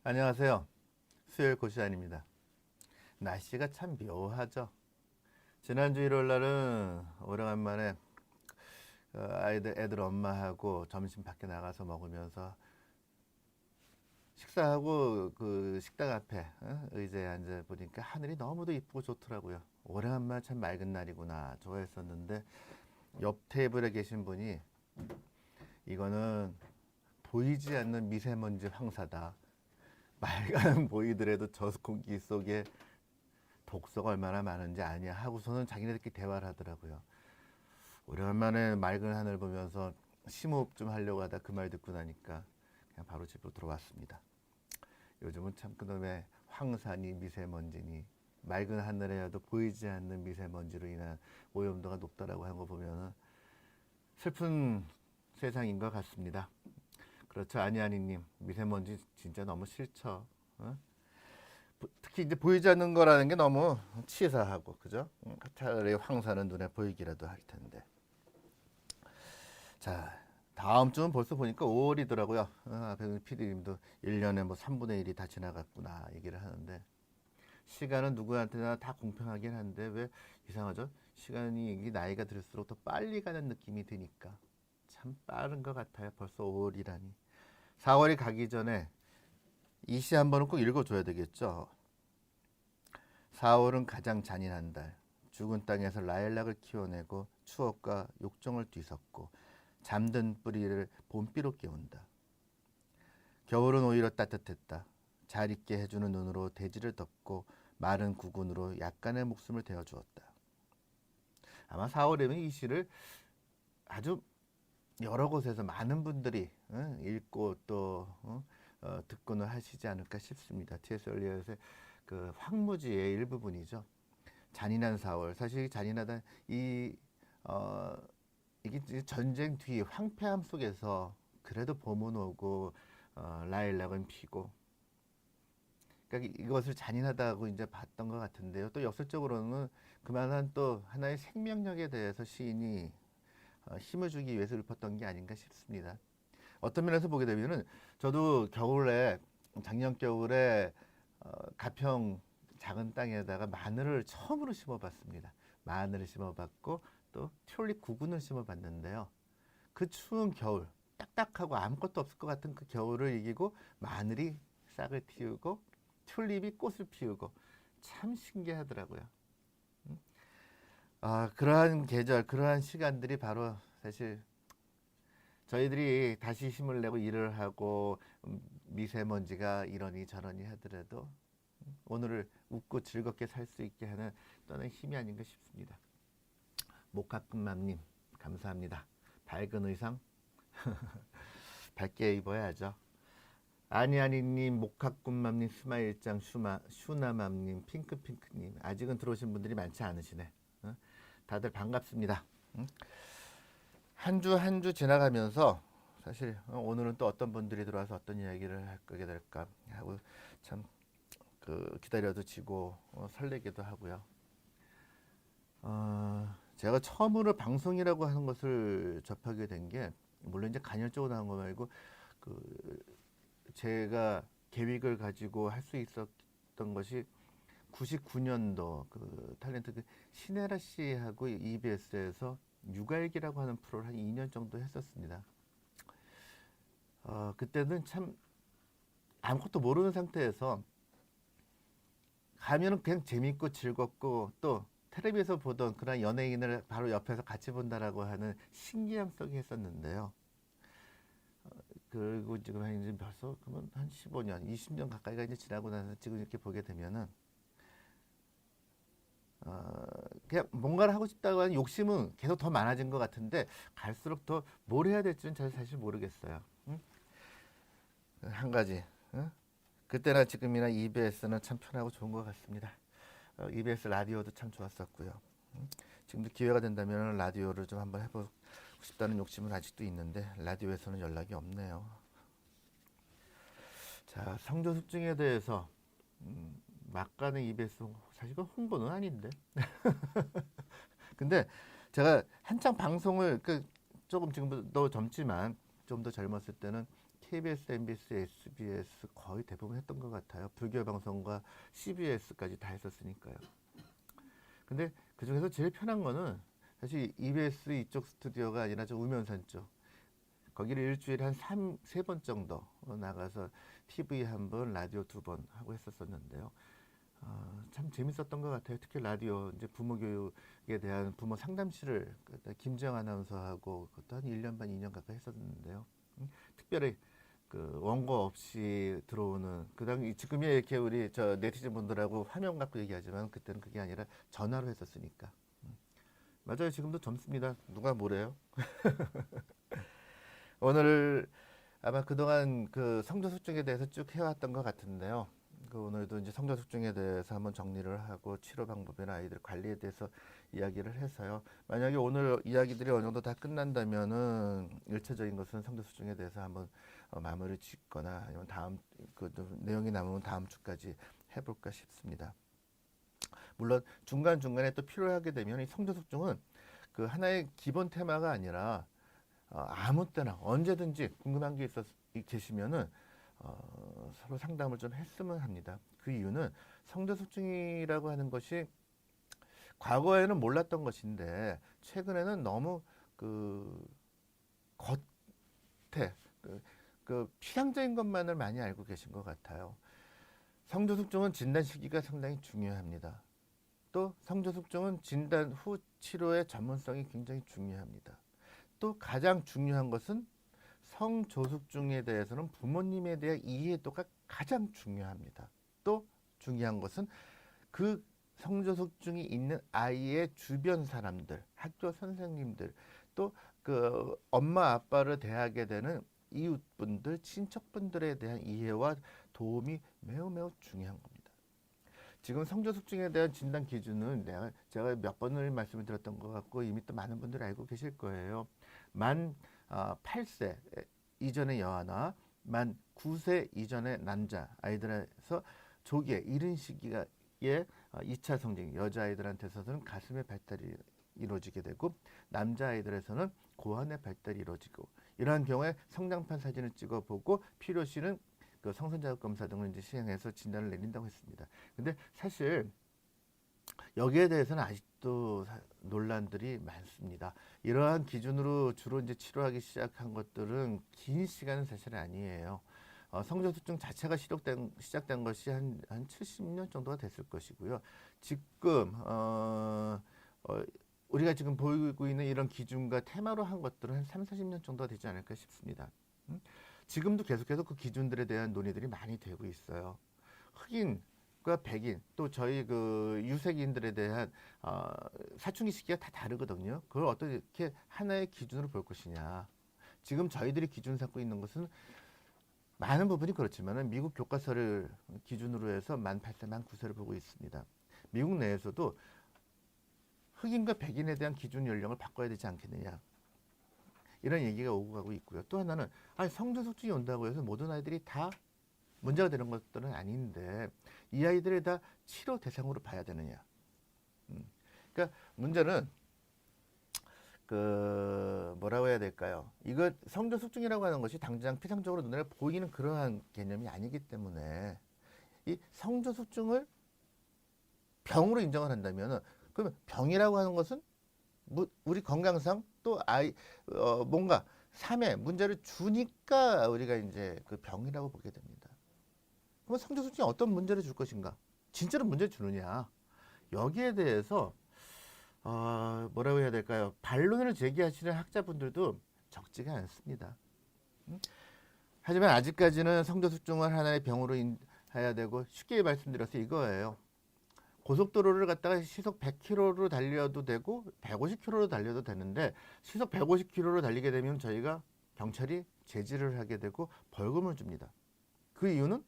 안녕하세요. 수요일 고시안입니다. 날씨가 참 묘하죠. 지난주 일요일 날은 오래간만에 애들 엄마하고 점심 밖에 나가서 먹으면서 식사하고 그 식당 앞에 의자에 앉아 보니까 하늘이 너무도 이쁘고 좋더라고요. 오래간만에 참 맑은 날이구나 좋아했었는데 옆 테이블에 계신 분이 이거는 보이지 않는 미세먼지 황사다. 맑은 보이더라도 저 공기 속에 독소가 얼마나 많은지 아냐 하고서는 자기네들끼리 대화를 하더라고요. 오랜만에 맑은 하늘 보면서 심호흡 좀 하려고 하다 그 말 듣고 나니까 그냥 바로 집으로 들어왔습니다. 요즘은 참 그놈의 황사니 미세먼지니 맑은 하늘에도 보이지 않는 미세먼지로 인한 오염도가 높다라고 하는 거 보면 슬픈 세상인 것 같습니다. 그렇죠, 아니아니님. 미세먼지 진짜 너무 싫죠. 어? 특히 이제 보이지 않는 거라는 게 너무 치사하고 그죠? 차라리 황사는 눈에 보이기라도 할 텐데. 자, 다음 주는 벌써 보니까 5월이더라고요. 앞에 PD님도 1년에 뭐 3분의 1이 다 지나갔구나 얘기를 하는데 시간은 누구한테나 다 공평하긴 한데 왜 이상하죠? 시간이 이게 나이가 들수록 더 빨리 가는 느낌이 드니까 참 빠른 것 같아요. 벌써 5월이라니. 4월이 가기 전에 이 시 한 번은 꼭 읽어줘야 되겠죠. 4월은 가장 잔인한 달. 죽은 땅에서 라일락을 키워내고 추억과 욕정을 뒤섞고 잠든 뿌리를 봄비로 깨운다. 겨울은 오히려 따뜻했다. 잘 있게 해주는 눈으로 대지를 덮고 마른 구근으로 약간의 목숨을 대어주었다. 아마 4월에는 이 시를 아주 여러 곳에서 많은 분들이 읽고 또 듣고는 하시지 않을까 싶습니다. T.S. 엘리엇의 그 황무지의 일부분이죠. 잔인한 4월. 사실 잔인하다 이 어, 이게 전쟁 뒤 황폐함 속에서 그래도 봄은 오고 라일락은 피고 그러니까 이것을 잔인하다고 이제 봤던 것 같은데요. 또 역설적으로는 그만한 또 하나의 생명력에 대해서 시인이 힘을 주기 위해서 읊었던 게 아닌가 싶습니다. 어떤 면에서 보게 되면은 저도 겨울에 작년 겨울에 가평 작은 땅에다가 마늘을 처음으로 심어봤습니다. 마늘을 심어봤고 또 튤립 구근을 심어봤는데요. 그 추운 겨울, 딱딱하고 아무것도 없을 것 같은 그 겨울을 이기고 마늘이 싹을 틔우고 튤립이 꽃을 피우고 참 신기하더라고요. 그러한 계절, 그러한 시간들이 바로 사실 저희들이 다시 힘을 내고 일을 하고 미세먼지가 이러니 저러니 하더라도 오늘을 웃고 즐겁게 살 수 있게 하는 또는 힘이 아닌가 싶습니다. 목화끝맘님 감사합니다. 밝은 의상 밝게 입어야죠. 아니아니님, 목화꽃맘님, 스마일짱, 슈나맘님, 핑크핑크님 아직은 들어오신 분들이 많지 않으시네. 다들 반갑습니다. 한 주 한 주 지나가면서 사실 오늘은 또 어떤 분들이 들어와서 어떤 이야기를 하게 될까 하고 참 그 기다려도 지고 설레기도 하고요. 제가 처음으로 방송이라고 하는 것을 접하게 된 게 물론 이제 간헐적으로 나온 거 말고 그 제가 계획을 가지고 할 수 있었던 것이 99년도 그 탤런트 그 신혜라 씨하고 EBS에서 육아일기라고 하는 프로를 한 2년 정도 했었습니다. 그때는 참 아무것도 모르는 상태에서 가면은 그냥 재밌고 즐겁고 또 텔레비에서 보던 그런 연예인을 바로 옆에서 같이 본다라고 하는 신기함 속에 했었는데요. 그리고 지금 한 이제 벌써 그러면 한 15년, 20년 가까이가 이제 지나고 나서 지금 이렇게 보게 되면은 그냥 뭔가를 하고 싶다고 하는 욕심은 계속 더 많아진 것 같은데 갈수록 더 뭘 해야 될지는 잘 사실 모르겠어요. 응? 한 가지. 응? 그때나 지금이나 EBS는 참 편하고 좋은 것 같습니다. EBS 라디오도 참 좋았었고요. 지금도 기회가 된다면 라디오를 좀 한번 해보고 싶다는 욕심은 아직도 있는데 라디오에서는 연락이 없네요. 자, 성조 습증에 대해서 막간의 EBS 사실 그 홍보는 아닌데. 근데 제가 한창 방송을 조금 지금도 젊지만 좀 더 젊었을 때는 KBS, MBC, SBS 거의 대부분 했던 것 같아요. 불교 방송과 CBS까지 다 했었으니까요. 근데 그 중에서 제일 편한 거는 사실 EBS 이쪽 스튜디오가 아니라 저 우면산 쪽. 거기를 일주일에 한 3번 정도 나가서 TV 한 번, 라디오 2번 하고 했었었는데요. 참 재밌었던 것 같아요. 특히 라디오 이제 부모 교육에 대한 부모 상담실을 김지영 아나운서하고 그것도 한 1년 반, 2년 가까이 했었는데요. 특별히 그 원고 없이 들어오는 그당 지금이야 이렇게 우리 저 네티즌 분들하고 화면 갖고 얘기하지만 그때는 그게 아니라 전화로 했었으니까. 맞아요. 지금도 젊습니다. 누가 뭐래요? 오늘 아마 그동안 그 성조 숙중에 대해서 쭉 해왔던 것 같은데요. 그 오늘도 이제 성조 숙중에 대해서 한번 정리를 하고 치료 방법이나 아이들 관리에 대해서 이야기를 해서요. 만약에 오늘 이야기들이 어느 정도 다 끝난다면은 일차적인 것은 성조 숙중에 대해서 한번 마무리 짓거나 아니면 다음 그 내용이 남으면 다음 주까지 해볼까 싶습니다. 물론 중간 중간에 또 필요하게 되면 이 성조 숙중은 그 하나의 기본 테마가 아니라 아무 때나 언제든지 궁금한 게 계시면은 서로 상담을 좀 했으면 합니다. 그 이유는 성조숙증이라고 하는 것이 과거에는 몰랐던 것인데 최근에는 너무 그 겉에 그 피상적인 것만을 많이 알고 계신 것 같아요. 성조숙증은 진단 시기가 상당히 중요합니다. 또 성조숙증은 진단 후 치료의 전문성이 굉장히 중요합니다. 또 가장 중요한 것은 성조숙증에 대해서는 부모님에 대한 이해도가 가장 중요합니다. 또 중요한 것은 그 성조숙증이 있는 아이의 주변 사람들, 학교 선생님들, 또 그 엄마 아빠를 대하게 되는 이웃분들, 친척분들에 대한 이해와 도움이 매우 매우 중요한 겁니다. 지금 성조숙증에 대한 진단 기준은 제가 몇 번을 말씀을 드렸던 것 같고 이미 또 많은 분들이 알고 계실 거예요. 만 8세 이전의 여아나 만 9세 이전의 남자 아이들에서 조기에 이른 시기에 2차 성징, 여자아이들한테서는 가슴의 발달이 이루어지게 되고 남자아이들에서는 고환의 발달이 이루어지고 이러한 경우에 성장판 사진을 찍어보고 필요시는 그 성선자극 검사 등을 이제 시행해서 진단을 내린다고 했습니다. 근데 사실 여기에 대해서는 아직도 논란들이 많습니다. 이러한 기준으로 주로 이제 치료하기 시작한 것들은 긴 시간은 사실 아니에요. 성조숙증 자체가 시작된 것이 한 70년 정도가 됐을 것이고요. 지금 우리가 지금 보이고 있는 이런 기준과 테마로 한 것들은 한 3, 40년 정도가 되지 않을까 싶습니다. 지금도 계속해서 그 기준들에 대한 논의들이 많이 되고 있어요. 흑인과 백인 또 저희 그 유색인들에 대한 사춘기 시기가 다 다르거든요. 그걸 어떻게 하나의 기준으로 볼 것이냐. 지금 저희들이 기준 삼고 있는 것은 많은 부분이 그렇지만은 미국 교과서를 기준으로 해서 만 8세, 만 9세를 보고 있습니다. 미국 내에서도 흑인과 백인에 대한 기준 연령을 바꿔야 되지 않겠느냐. 이런 얘기가 오고 가고 있고요. 또 하나는 성조숙증이 온다고 해서 모든 아이들이 다 문제가 되는 것들은 아닌데 이 아이들을 다 치료 대상으로 봐야 되느냐. 그러니까 문제는 그 뭐라고 해야 될까요? 이거 성조숙증이라고 하는 것이 당장 피상적으로 눈에 보이는 그러한 개념이 아니기 때문에 이 성조숙증을 병으로 인정을 한다면은 그러면 병이라고 하는 것은 우리 건강상 또 뭔가 삶에 문제를 주니까 우리가 이제 그 병이라고 보게 됩니다. 그럼 성조숙증이 어떤 문제를 줄 것인가? 진짜로 문제를 주느냐? 여기에 대해서 뭐라고 해야 될까요? 반론을 제기하시는 학자분들도 적지가 않습니다. 하지만 아직까지는 성조숙증을 하나의 병으로 해야 되고 쉽게 말씀드려서 이거예요. 고속도로를 갖다가 시속 100km로 달려도 되고 150km로 달려도 되는데 시속 150km로 달리게 되면 저희가 경찰이 제지를 하게 되고 벌금을 줍니다. 그 이유는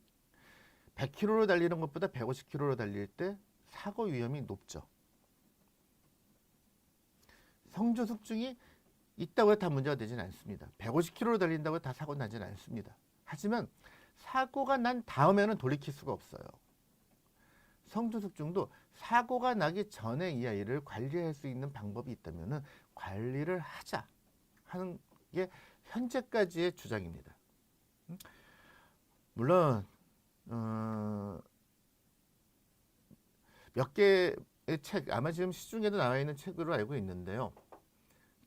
100km로 달리는 것보다 150km로 달릴 때 사고 위험이 높죠. 성조숙증이 있다고 해서 다 문제가 되지는 않습니다. 150km로 달린다고 해서 다 사고 나지는 않습니다. 하지만 사고가 난 다음에는 돌이킬 수가 없어요. 성조숙증도 사고가 나기 전에 이 아이를 관리할 수 있는 방법이 있다면 관리를 하자 하는 게 현재까지의 주장입니다. 물론 몇 개의 책, 아마 지금 시중에도 나와 있는 책으로 알고 있는데요.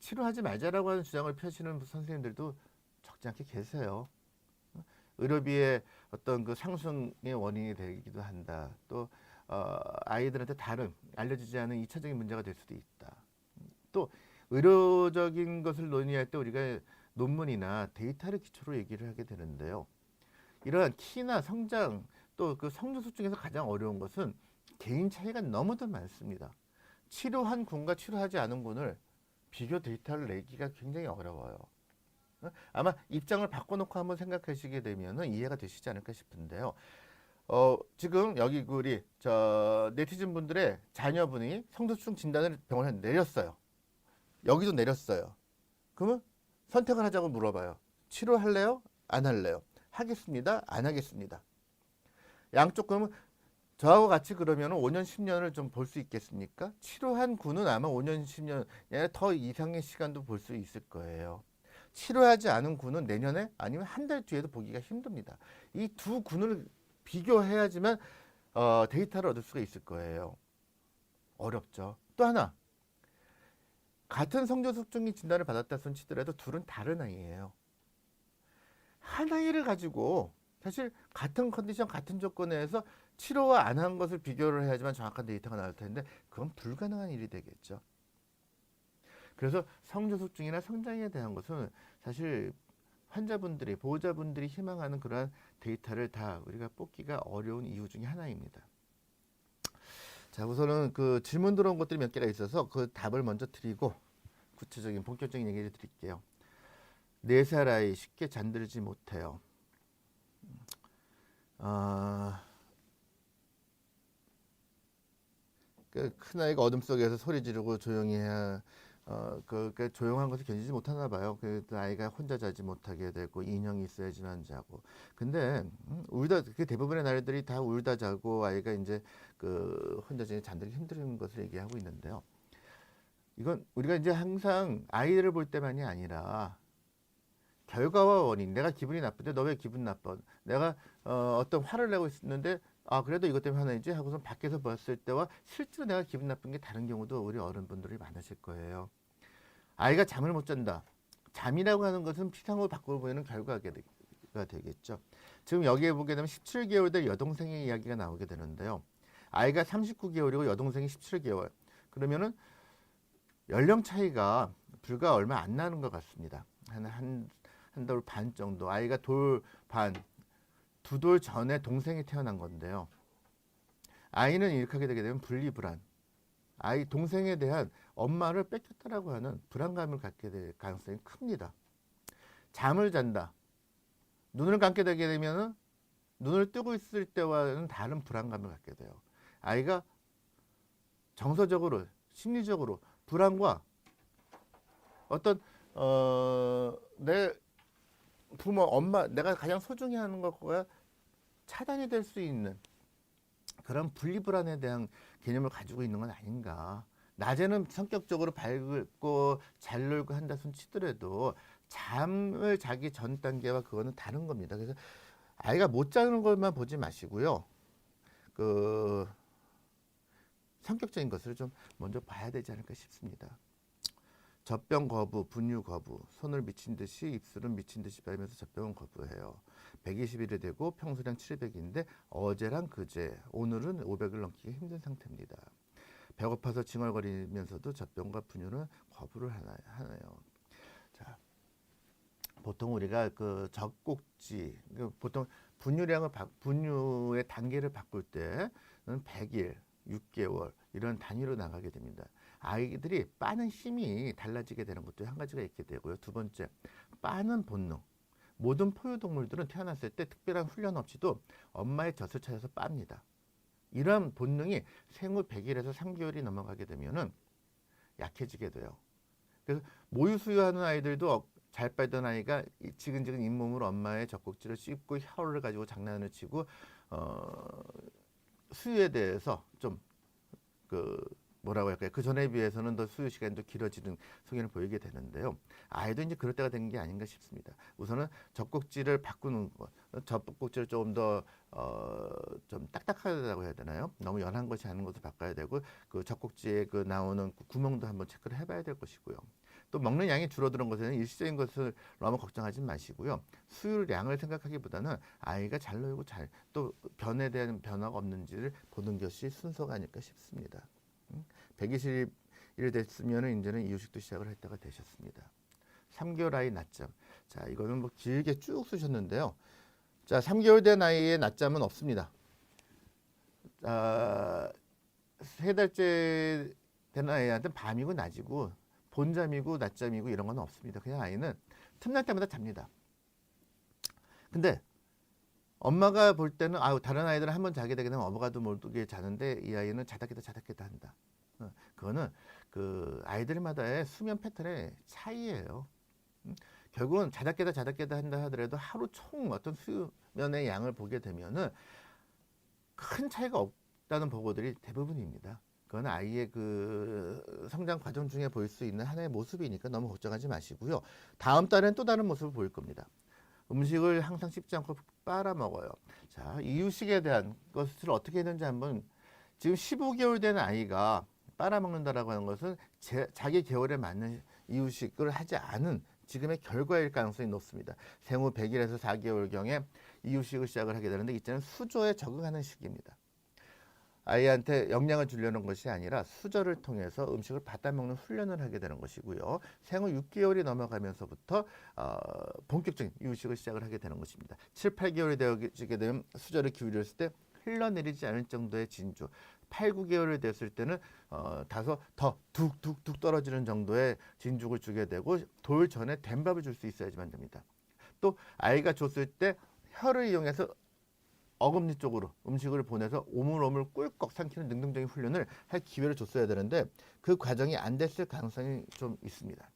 치료하지 말자라고 하는 주장을 펴시는 선생님들도 적지 않게 계세요. 의료비의 어떤 그 상승의 원인이 되기도 한다. 또 아이들한테 다른 알려지지 않은 2차적인 문제가 될 수도 있다. 또 의료적인 것을 논의할 때 우리가 논문이나 데이터를 기초로 얘기를 하게 되는데요. 이러한 키나 성장 또 그 성장속 중에서 가장 어려운 것은 개인 차이가 너무도 많습니다. 치료한 군과 치료하지 않은 군을 비교 데이터를 내기가 굉장히 어려워요. 아마 입장을 바꿔놓고 한번 생각하시게 되면 이해가 되시지 않을까 싶은데요. 지금 여기 우리 저 네티즌 분들의 자녀분이 성도충 진단을 병원에 내렸어요. 여기도 내렸어요. 그러면 선택을 하자고 물어봐요. 치료할래요? 안 할래요? 하겠습니다. 안 하겠습니다. 양쪽 그러면 저하고 같이 그러면 5년, 10년을 좀 볼 수 있겠습니까? 치료한 군은 아마 5년, 10년 더 이상의 시간도 볼 수 있을 거예요. 치료하지 않은 군은 내년에 아니면 한 달 뒤에도 보기가 힘듭니다. 이 두 군을 비교해야지만 데이터를 얻을 수가 있을 거예요. 어렵죠. 또 하나, 같은 성저숙중이 진단을 받았다 손 치더라도 둘은 다른 아이예요. 한 아이를 가지고 사실 같은 컨디션, 같은 조건에서 치료와 안 한 것을 비교를 해야지만 정확한 데이터가 나올 텐데 그건 불가능한 일이 되겠죠. 그래서 성저숙중이나 성장에 대한 것은 사실 환자분들이, 보호자분들이 희망하는 그러한 데이터를 다 우리가 뽑기가 어려운 이유 중에 하나입니다. 자, 우선은 그 질문 들어온 것들이 몇 개가 있어서 그 답을 먼저 드리고 구체적인 본격적인 얘기를 드릴게요. 4살 아이 쉽게 잠들지 못해요. 그 큰 아이가 어둠 속에서 소리 지르고 조용히 해야 그 조용한 것을 견디지 못하나 봐요. 그 아이가 혼자 자지 못하게 되고 인형이 있어야지만 자고. 근데 울다 그 대부분의 날들이 다 울다 자고 아이가 이제 그 혼자 잠들기 힘든 것을 얘기하고 있는데요. 이건 우리가 이제 항상 아이를 볼 때만이 아니라 결과와 원인. 내가 기분이 나쁜데 너 왜 기분 나빠? 내가 어떤 화를 내고 있었는데 그래도 이것 때문에 화내지 하고서 밖에서 봤을 때와 실제로 내가 기분 나쁜 게 다른 경우도 우리 어른분들이 많으실 거예요. 아이가 잠을 못 잔다. 잠이라고 하는 것은 피상으로 바꾸어 보이는 결과가 되겠죠. 지금 여기에 보게 되면 17개월 된 여동생의 이야기가 나오게 되는데요. 아이가 39개월이고 여동생이 17개월. 그러면은 연령 차이가 불과 얼마 안 나는 것 같습니다. 한 돌 반 정도. 아이가 돌 반, 2돌 전에 동생이 태어난 건데요. 아이는 이렇게 하게 되게 되면 분리불안. 아이 동생에 대한 엄마를 뺏겼다라고 하는 불안감을 갖게 될 가능성이 큽니다. 잠을 잔다. 눈을 감게 되게 되면 눈을 뜨고 있을 때와는 다른 불안감을 갖게 돼요. 아이가 정서적으로, 심리적으로 불안과 어떤 내 부모, 엄마, 내가 가장 소중히 하는 것과 차단이 될 수 있는 그런 분리불안에 대한 개념을 가지고 있는 건 아닌가. 낮에는 성격적으로 밝고 잘 놀고 한다 손 치더라도 잠을 자기 전 단계와 그거는 다른 겁니다. 그래서 아이가 못 자는 것만 보지 마시고요. 그 성격적인 것을 좀 먼저 봐야 되지 않을까 싶습니다. 젖병 거부, 분유 거부, 손을 미친 듯이 입술은 미친 듯이 빨면서 젖병은 거부해요. 120일이 되고 평소량 700인데 어제랑 그제, 오늘은 500을 넘기기 힘든 상태입니다. 배고파서 징얼거리면서도 젖병과 분유는 거부를 하나요. 자, 보통 우리가 그 젖꼭지, 보통 분유의 단계를 바꿀 때는 100일, 6개월 이런 단위로 나가게 됩니다. 아이들이 빠는 힘이 달라지게 되는 것도 한 가지가 있게 되고요. 두 번째, 빠는 본능. 모든 포유동물들은 태어났을 때 특별한 훈련 없이도 엄마의 젖을 찾아서 빱니다. 이러한 본능이 생후 100일에서 3개월이 넘어가게 되면은 약해지게 돼요. 그래서 모유 수유하는 아이들도 잘 빨던 아이가 지근지근 잇몸으로 엄마의 젖꼭지를 씹고 혀를 가지고 장난을 치고 수유에 대해서 좀 뭐라고 할까요? 그 전에 비해서는 더 수유 시간이 더 길어지는 성향을 보이게 되는데요. 아이도 이제 그럴 때가 된 게 아닌가 싶습니다. 우선은 젖꼭지를 바꾸는 것, 젖꼭지를 조금 더 좀 딱딱하다고 해야 되나요? 너무 연한 것이 아닌 것을 바꿔야 되고 그 젖꼭지에 그 나오는 그 구멍도 한번 체크를 해봐야 될 것이고요. 또 먹는 양이 줄어드는 것에는 일시적인 것을 너무 걱정하지 마시고요. 수유량을 생각하기보다는 아이가 잘 놀고 잘 또 변에 대한 변화가 없는지를 보는 것이 순서가 아닐까 싶습니다. 120일 됐으면 이제는 이유식도 시작을 할 때가 되셨습니다. 3개월 아이 낮잠. 자, 이거는 뭐 길게 쭉 쓰셨는데요. 자, 3개월 된 아이의 낮잠은 없습니다. 3달째 된 아이한테 밤이고 낮이고 본잠이고 낮잠이고 이런 건 없습니다. 그냥 아이는 틈날 때마다 잡니다. 근데 엄마가 볼 때는 다른 아이들은 한번 자게 되게 되면 엄마가도 모르게 자는데 이 아이는 자다 깨다 한다. 그거는 그 아이들마다의 수면 패턴의 차이예요. 결국은 자다 깨다 한다 하더라도 하루 총 어떤 수면의 양을 보게 되면은 큰 차이가 없다는 보고들이 대부분입니다. 그건 아이의 그 성장 과정 중에 보일 수 있는 하나의 모습이니까 너무 걱정하지 마시고요. 다음 달엔 또 다른 모습을 보일 겁니다. 음식을 항상 씹지 않고 빨아 먹어요. 자, 이유식에 대한 것을 어떻게 했는지 한번 지금 15개월 된 아이가 빨아먹는다라고 하는 것은 자기 개월에 맞는 이유식을 하지 않은 지금의 결과일 가능성이 높습니다. 생후 100일에서 4개월경에 이유식을 시작을 하게 되는데 이때는 수조에 적응하는 시기입니다. 아이한테 영양을 주려는 것이 아니라 수저를 통해서 음식을 받아먹는 훈련을 하게 되는 것이고요. 생후 6개월이 넘어가면서부터 본격적인 이유식을 시작을 하게 되는 것입니다. 7, 8개월이 되어지게 되면 수저를 기울였을 때 흘러내리지 않을 정도의 진주, 8, 9개월이 됐을 때는 다소 더 툭툭툭 떨어지는 정도의 진죽을 주게 되고 돌 전에 된 밥을 줄 수 있어야지만 됩니다. 또 아이가 줬을 때 혀를 이용해서 어금니 쪽으로 음식을 보내서 오물오물 꿀꺽 삼키는 능동적인 훈련을 할 기회를 줬어야 되는데 그 과정이 안 됐을 가능성이 좀 있습니다.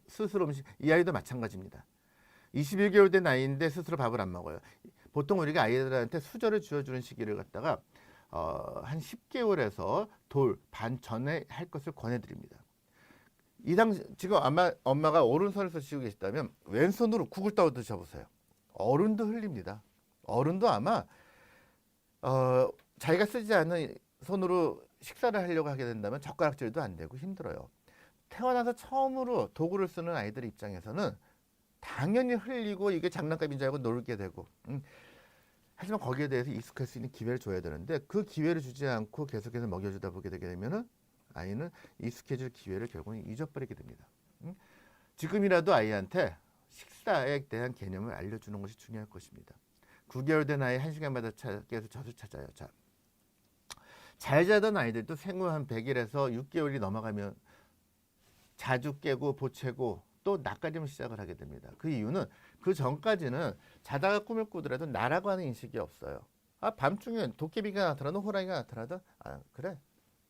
스스로 음식, 이 아이도 마찬가지입니다. 21개월 된 아이인데 스스로 밥을 안 먹어요. 보통 우리가 아이들한테 수저를 쥐어주는 시기를 갖다가 한 10개월에서 돌 반 전에 할 것을 권해드립니다. 지금 아마 엄마가 오른손을 쓰시고 계시다면 왼손으로 국을 떠 드셔보세요. 어른도 흘립니다. 어른도 아마 자기가 쓰지 않는 손으로 식사를 하려고 하게 된다면 젓가락질도 안 되고 힘들어요. 태어나서 처음으로 도구를 쓰는 아이들 입장에서는 당연히 흘리고 이게 장난감인 줄 알고 놀게 되고 하지만 거기에 대해서 익숙할 수 있는 기회를 줘야 되는데 그 기회를 주지 않고 계속해서 먹여주다 보게 되게 되면은 아이는 익숙해질 기회를 결국은 잊어버리게 됩니다. 지금이라도 아이한테 식사에 대한 개념을 알려주는 것이 중요할 것입니다. 9개월 된 아이 1시간마다 깨서 젖을 찾아요. 자, 잘 자던 아이들도 생후 한 100일에서 6개월이 넘어가면 자주 깨고 보채고 또 낯가림을 시작을 하게 됩니다. 그 이유는 그 전까지는 자다가 꿈을 꾸더라도 나라고 하는 인식이 없어요. 밤중에 도깨비가 나타나도 호랑이가 나타나도 그래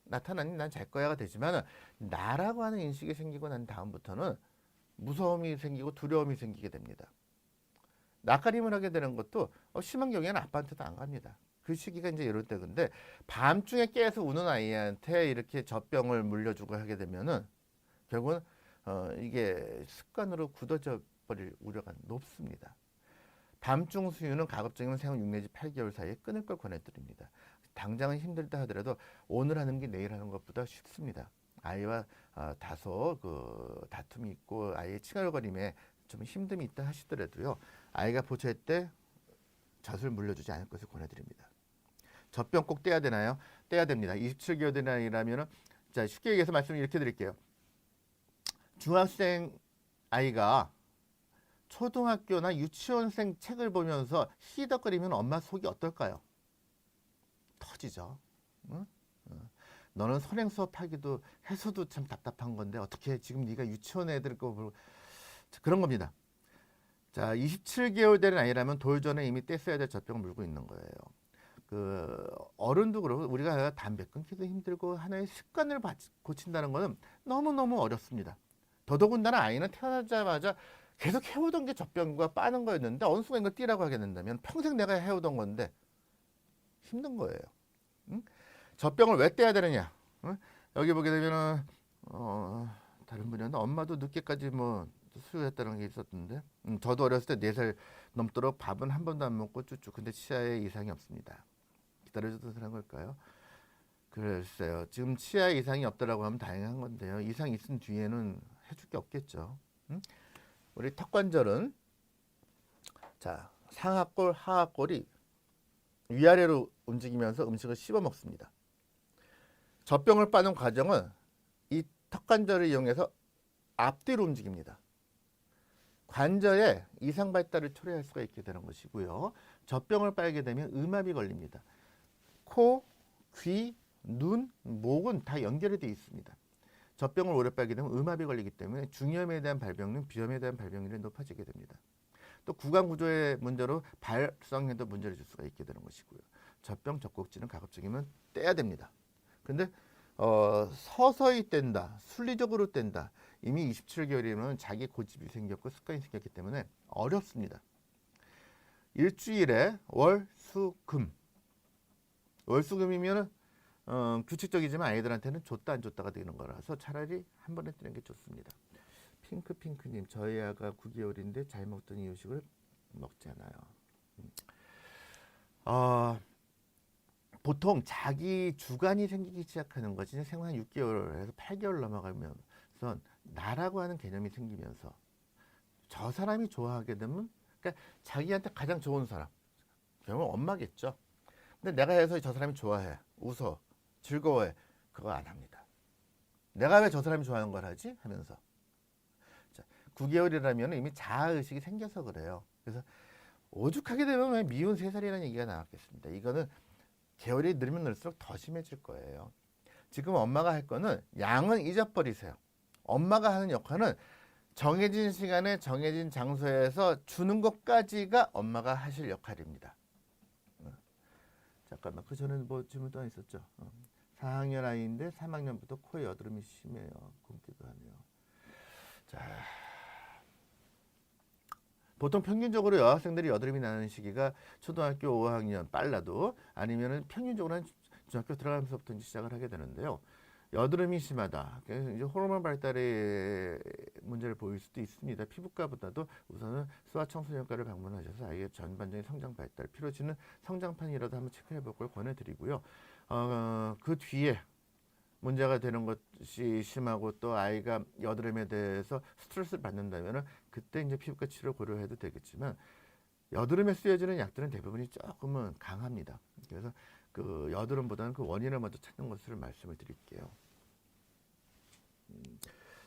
나타나니 난 잘 거야가 되지만 나라고 하는 인식이 생기고 난 다음부터는 무서움이 생기고 두려움이 생기게 됩니다. 낯가림을 하게 되는 것도 심한 경우에는 아빠한테도 안 갑니다. 그 시기가 이제 이럴 때인데 밤중에 깨서 우는 아이한테 이렇게 젖병을 물려주고 하게 되면은 결국은 이게 습관으로 굳어져 버릴 우려가 높습니다. 밤중 수유는 가급적이면 생후 6 내지 8개월 사이에 끊을 걸 권해드립니다. 당장은 힘들다 하더라도 오늘 하는 게 내일 하는 것보다 쉽습니다. 아이와 다소 그 다툼이 있고 아이의 칭얼거림에 좀 힘듦이 있다 하시더라도요. 아이가 보초할 때 젖을 물려주지 않을 것을 권해드립니다. 젖병 꼭 떼야 되나요? 떼야 됩니다. 27개월 된 아이라면은 자 쉽게 얘기해서 말씀을 이렇게 드릴게요. 중학생 아이가 초등학교나 유치원생 책을 보면서 히덕거리면 엄마 속이 어떨까요? 터지죠. 응? 너는 선행 수업하기도 해서도 참 답답한 건데 어떻게 지금 네가 유치원 애들 거 보고 그런 겁니다. 자, 27개월 된 아이라면 돌 전에 이미 뗐어야 될 젖병을 물고 있는 거예요. 그 어른도 그렇고 우리가 담배 끊기도 힘들고 하나의 습관을 고친다는 것은 너무너무 어렵습니다. 더더군다나 아이는 태어나자마자 계속 해오던 게 젖병과 빠는 거였는데 어느 순간 이거 띠라고 하게 된다면 평생 내가 해오던 건데 힘든 거예요. 응? 젖병을 왜 떼야 되느냐? 응? 여기 보게 되면은 다른 분야는 엄마도 늦게까지 뭐 수유했다는 게 있었던데, 저도 어렸을 때 4살 넘도록 밥은 한 번도 안 먹고 쭈쭈. 근데 치아에 이상이 없습니다. 기다려줘도 그런 걸까요? 글쎄요. 지금 치아에 이상이 없다라고 하면 다행한 건데요. 이상 있은 뒤에는 해줄 게 없겠죠. 응? 우리 턱관절은 자 상하골, 하하골이 위아래로 움직이면서 음식을 씹어 먹습니다. 젖병을 빠는 과정은 이 턱관절을 이용해서 앞뒤로 움직입니다. 관절에 이상 발달을 초래할 수가 있게 되는 것이고요. 젖병을 빨게 되면 음압이 걸립니다. 코, 귀, 눈, 목은 다 연결이 되어 있습니다. 젖병을 오래 빨게 되면 음압이 걸리기 때문에 중이염에 대한 발병률, 비염에 대한 발병률이 높아지게 됩니다. 또 구강 구조의 문제로 발성에도 문제를 줄 수가 있게 되는 것이고요. 젖병, 젖꼭지는 가급적이면 떼야 됩니다. 근데 서서히 뗀다, 순리적으로 뗀다. 이미 27개월이면 자기 고집이 생겼고 습관이 생겼기 때문에 어렵습니다. 일주일에 월, 수, 금. 월, 수, 금이면 규칙적이지만 아이들한테는 줬다 안 줬다가 되는 거라서 차라리 한 번에 떼는 게 좋습니다. 핑크님, 저희 아가 9개월인데 잘 먹던 이유식을 먹지 않아요. 보통 자기 주관이 생기기 시작하는 것이 생후 한 6개월에서 8개월 넘어가면서 나라고 하는 개념이 생기면서 저 사람이 좋아하게 되면, 그러니까 자기한테 가장 좋은 사람, 결국은 엄마겠죠. 근데 내가 해서 저 사람이 좋아해, 웃어, 즐거워해, 그거 안 합니다. 내가 왜 저 사람이 좋아하는 걸 하지? 하면서 9개월이라면 이미 자아의식이 생겨서 그래요. 그래서 오죽하게 되면 왜 미운 3살이라는 얘기가 나왔겠습니다. 이거는 개월이 늘면 늘수록 더 심해질 거예요. 지금 엄마가 할 거는 양은 잊어버리세요. 엄마가 하는 역할은 정해진 시간에 정해진 장소에서 주는 것까지가 엄마가 하실 역할입니다. 잠깐만, 그 전에는 뭐 질문 또 있었죠. 4학년 아이인데 3학년부터 코에 여드름이 심해요. 굶기도 하네요. 자, 보통 평균적으로 여학생들이 여드름이 나는 시기가 초등학교 5학년 빨라도 아니면은 평균적으로 한 중학교 들어가면서부터 시작을 하게 되는데요. 여드름이 심하다. 이제 호르몬 발달에 문제를 보일 수도 있습니다. 피부과보다도 우선은 소아청소년과를 방문하셔서 아이의 전반적인 성장 발달, 필요치는 성장판이라도 한번 체크해 볼 걸 권해드리고요. 그 뒤에 문제가 되는 것이 심하고 또 아이가 여드름에 대해서 스트레스를 받는다면 그때 이제 피부과 치료 고려해도 되겠지만, 여드름에 쓰여지는 약들은 대부분이 조금은 강합니다. 그래서 그 여드름보다는 그 원인을 먼저 찾는 것을 말씀을 드릴게요.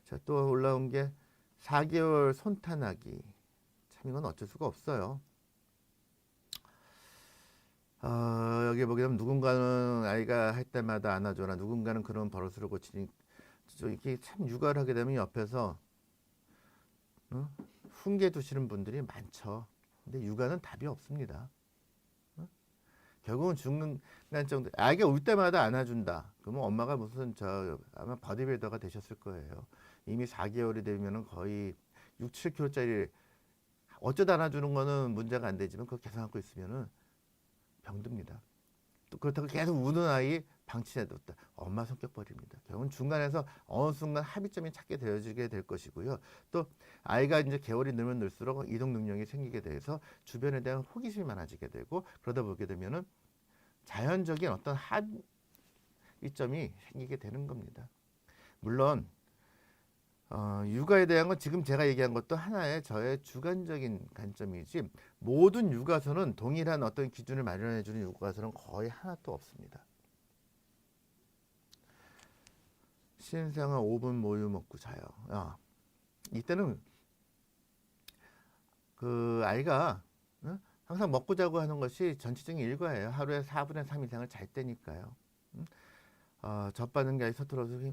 자, 또 올라온 게 4개월 손탄하기. 참 이건 어쩔 수가 없어요. 여기 보게 되면 누군가는 아이가 할 때마다 안아줘라, 누군가는 그런 버릇을 고치니, 이렇게 참 육아를 하게 되면 옆에서 훈계 두시는 분들이 많죠. 근데 육아는 답이 없습니다. 결국은 죽는 정도. 아이가 울 때마다 안아준다. 그러면 엄마가 무슨 아마 버디빌더가 되셨을 거예요. 이미 4개월이 되면은 거의 6, 7kg짜리 어쩌다 안아주는 거는 문제가 안 되지만 그거 계속 안고 있으면은 병듭니다. 또 그렇다고 계속 우는 아이 방치해뒀다. 엄마 성격 버립니다. 결국은 중간에서 어느 순간 합의점이 찾게 되어지게 될 것이고요. 또 아이가 이제 개월이 늘면 늘수록 이동 능력이 생기게 돼서 주변에 대한 호기심이 많아지게 되고, 그러다 보게 되면은 자연적인 어떤 합의점이 생기게 되는 겁니다. 물론 육아에 대한 건 지금 제가 얘기한 것도 하나의 저의 주관적인 관점이지, 모든 육아서는 동일한 어떤 기준을 마련해 주는 육아서는 거의 하나도 없습니다. 신생아 5분 모유 먹고 자요. 이때는 그 아이가 항상 먹고 자고 하는 것이 전체적인 일과예요. 하루에 4분의 3 이상을 잘 때니까요. 젖받는 게 아니라 서툴러서,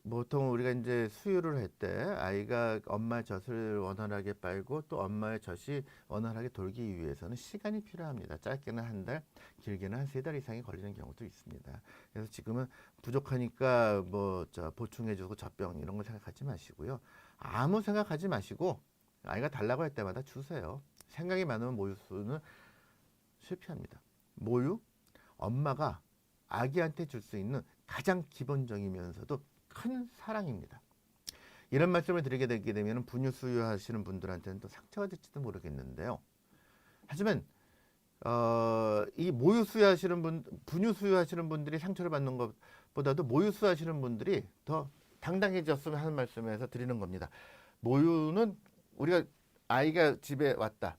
보통 우리가 이제 수유를 할 때 아이가 엄마의 젖을 원활하게 빨고 또 엄마의 젖이 원활하게 돌기 위해서는 시간이 필요합니다. 짧게는 한 달, 길게는 한 3달 이상이 걸리는 경우도 있습니다. 그래서 지금은 부족하니까 보충해주고 젖병 이런 거 생각하지 마시고요. 아무 생각하지 마시고 아이가 달라고 할 때마다 주세요. 생각이 많으면 모유수는 실패합니다. 모유, 엄마가 아기한테 줄 수 있는 가장 기본적이면서도 큰 사랑입니다. 이런 말씀을 드리게 되게 되면 분유 수유하시는 분들한테는 또 상처가 될지도 모르겠는데요. 하지만 이 모유 수유하시는 분유 수유하시는 분들이 상처를 받는 것보다도 모유 수유하시는 분들이 더 당당해졌으면 하는 말씀에서 드리는 겁니다. 모유는 우리가 아이가 집에 왔다.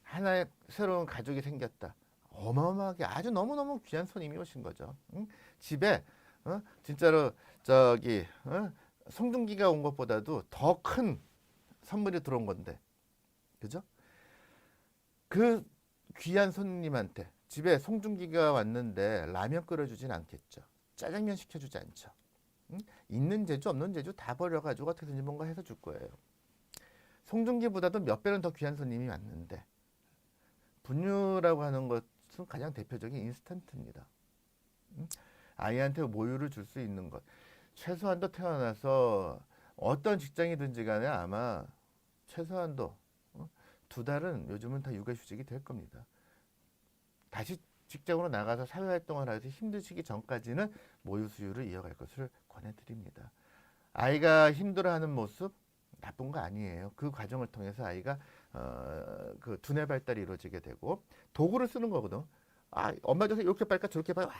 하나의 새로운 가족이 생겼다. 어마어마하게 아주 너무너무 귀한 손님이 오신 거죠. 응? 집에 진짜로 송중기가 온 것보다도 더 큰 선물이 들어온 건데, 그죠? 그 귀한 손님한테 집에 송중기가 왔는데 라면 끓여주진 않겠죠. 짜장면 시켜주지 않죠. 응? 있는 재주 없는 재주 다 버려가지고 어떻게든지 뭔가 해서 줄 거예요. 송중기보다도 몇 배는 더 귀한 손님이 왔는데 분유라고 하는 것은 가장 대표적인 인스턴트입니다. 응? 아이한테 모유를 줄 수 있는 것. 최소한도 태어나서 어떤 직장이든지 간에 아마 최소한도 2달은 요즘은 다 육아휴직이 될 겁니다. 다시 직장으로 나가서 사회활동을 하셔서 힘드시기 전까지는 모유 수유를 이어갈 것을 권해드립니다. 아이가 힘들어하는 모습 나쁜 거 아니에요. 그 과정을 통해서 아이가 그 두뇌 발달이 이루어지게 되고 도구를 쓰는 거거든. 아, 엄마 저 이렇게 빨까 저렇게 빨까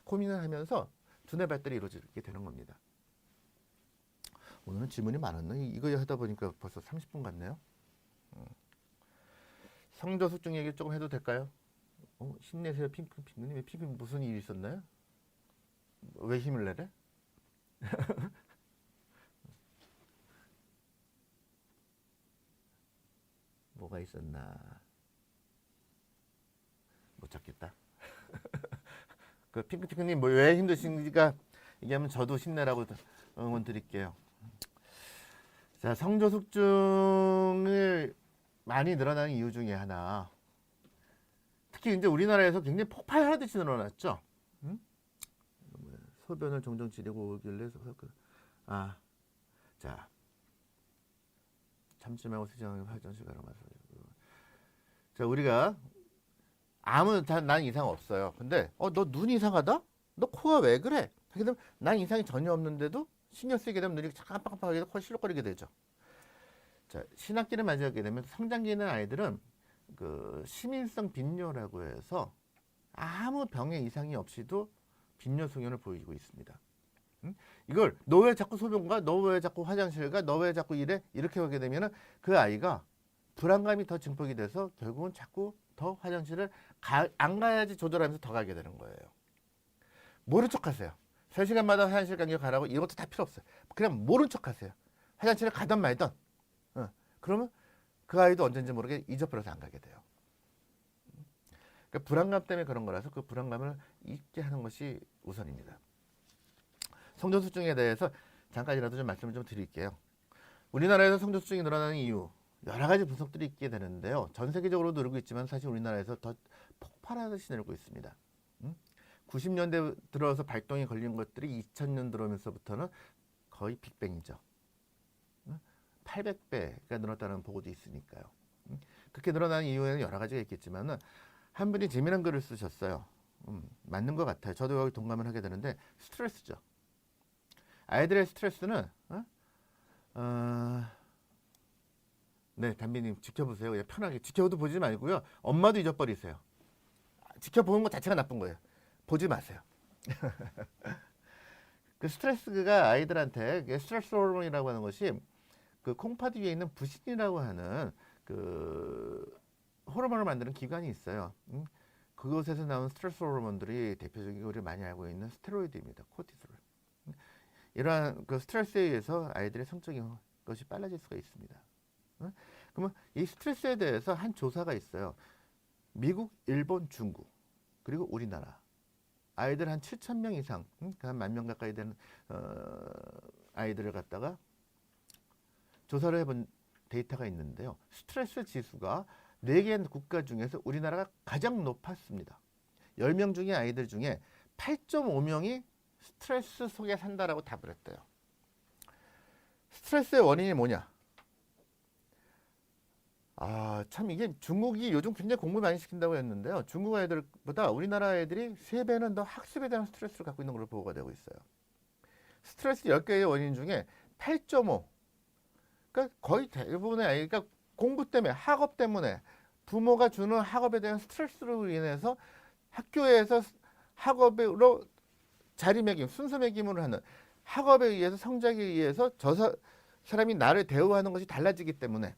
고민을 하면서 두뇌 발달이 이루어지게 되는 겁니다. 오늘은 질문이 많았네. 이거 하다 보니까 벌써 30분 갔네요. 성조 숙중 얘기 조금 해도 될까요? 힘내세요, 핑크님. 왜 핑크 무슨 일이 있었나요? 왜 힘을 내래? 뭐가 있었나? 못 찾겠다. 그 핑크님 뭐 왜 힘드신지가 얘기하면 저도 힘내라고 응원 드릴게요. 자, 성조 숙중을 많이 늘어나는 이유 중에 하나. 특히 이제 우리나라에서 굉장히 폭발하듯이 늘어났죠. 응? 소변을 종종 지르고 오길래 자 참지 말고 세정하게 화장실 가라 마세요. 자, 우리가 아무 난 이상 없어요. 근데 너 눈 이상하다? 너 코가 왜 그래? 하게 되면 난 이상이 전혀 없는데도 신경 쓰게 되면 눈이 깜빡깜빡하게 코 실룩거리게 되죠. 자, 신학기를 맞이하게 되면 성장기 있는 아이들은 그 시민성 빈뇨라고 해서 아무 병의 이상이 없이도 빈뇨 소견을 보이고 있습니다. 응? 이걸 너 왜 자꾸 소변 가? 너 왜 자꾸 화장실 가? 너 왜 자꾸 이래? 이렇게 하게 되면은 그 아이가 불안감이 더 증폭이 돼서 결국은 자꾸 더 화장실을 안 가야지 조절하면서 더 가게 되는 거예요. 모른 척 하세요. 3시간마다 화장실 간격 가라고 이런 것도 다 필요 없어요. 그냥 모른 척 하세요. 화장실에 가든 말든. 그러면 그 아이도 언젠지 모르게 잊어버려서 안 가게 돼요. 그러니까 불안감 때문에 그런 거라서 그 불안감을 잊게 하는 것이 우선입니다. 성조수증에 대해서 잠깐이라도 좀 말씀을 좀 드릴게요. 우리나라에서 성조수증이 늘어나는 이유 여러 가지 분석들이 있게 되는데요. 전 세계적으로 늘고 있지만 사실 우리나라에서 더 폭발하듯이 늘고 있습니다. 90년대 들어서 발동이 걸린 것들이 2000년 들어오면서부터는 거의 빅뱅이죠. 800배가 늘었다는 보고도 있으니까요. 그렇게 늘어난 이유에는 여러 가지가 있겠지만은 한 분이 재미난 글을 쓰셨어요. 맞는 것 같아요. 저도 여기 동감을 하게 되는데 스트레스죠. 아이들의 스트레스는 네, 담비님 지켜보세요. 그냥 편하게 지켜도 보지 말고요. 엄마도 잊어버리세요. 지켜보는 것 자체가 나쁜 거예요. 보지 마세요. 그 스트레스가 아이들한테 스트레스 호르몬이라고 하는 것이 그 콩팥 위에 있는 부신이라고 하는 그 호르몬을 만드는 기관이 있어요. 그곳에서 나온 스트레스 호르몬들이 대표적인 우리 많이 알고 있는 스테로이드입니다. 코티솔. 이러한 그 스트레스에 의해서 아이들의 성적인 것이 빨라질 수가 있습니다. 그러면 이 스트레스에 대해서 한 조사가 있어요. 미국, 일본, 중국 그리고 우리나라 아이들 한 7,000명 이상, 한 10,000명 가까이 되는 아이들을 갖다가 조사를 해본 데이터가 있는데요. 스트레스 지수가 4개 국가 중에서 우리나라가 가장 높았습니다. 10명 중에 아이들 중에 8.5명이 스트레스 속에 산다라고 답을 했대요. 스트레스의 원인이 뭐냐? 참 이게 중국이 요즘 굉장히 공부 많이 시킨다고 했는데요. 중국 아이들보다 우리나라 애들이 3배는 더 학습에 대한 스트레스를 갖고 있는 걸로 보고가 되고 있어요. 스트레스 10개의 원인 중에 8.5. 그러니까 거의 대부분의 아이가 공부 때문에, 학업 때문에, 부모가 주는 학업에 대한 스트레스로 인해서 학교에서 학업으로 자리매김, 순서매김을 하는, 학업에 의해서 성적에 의해서 사람이 나를 대우하는 것이 달라지기 때문에,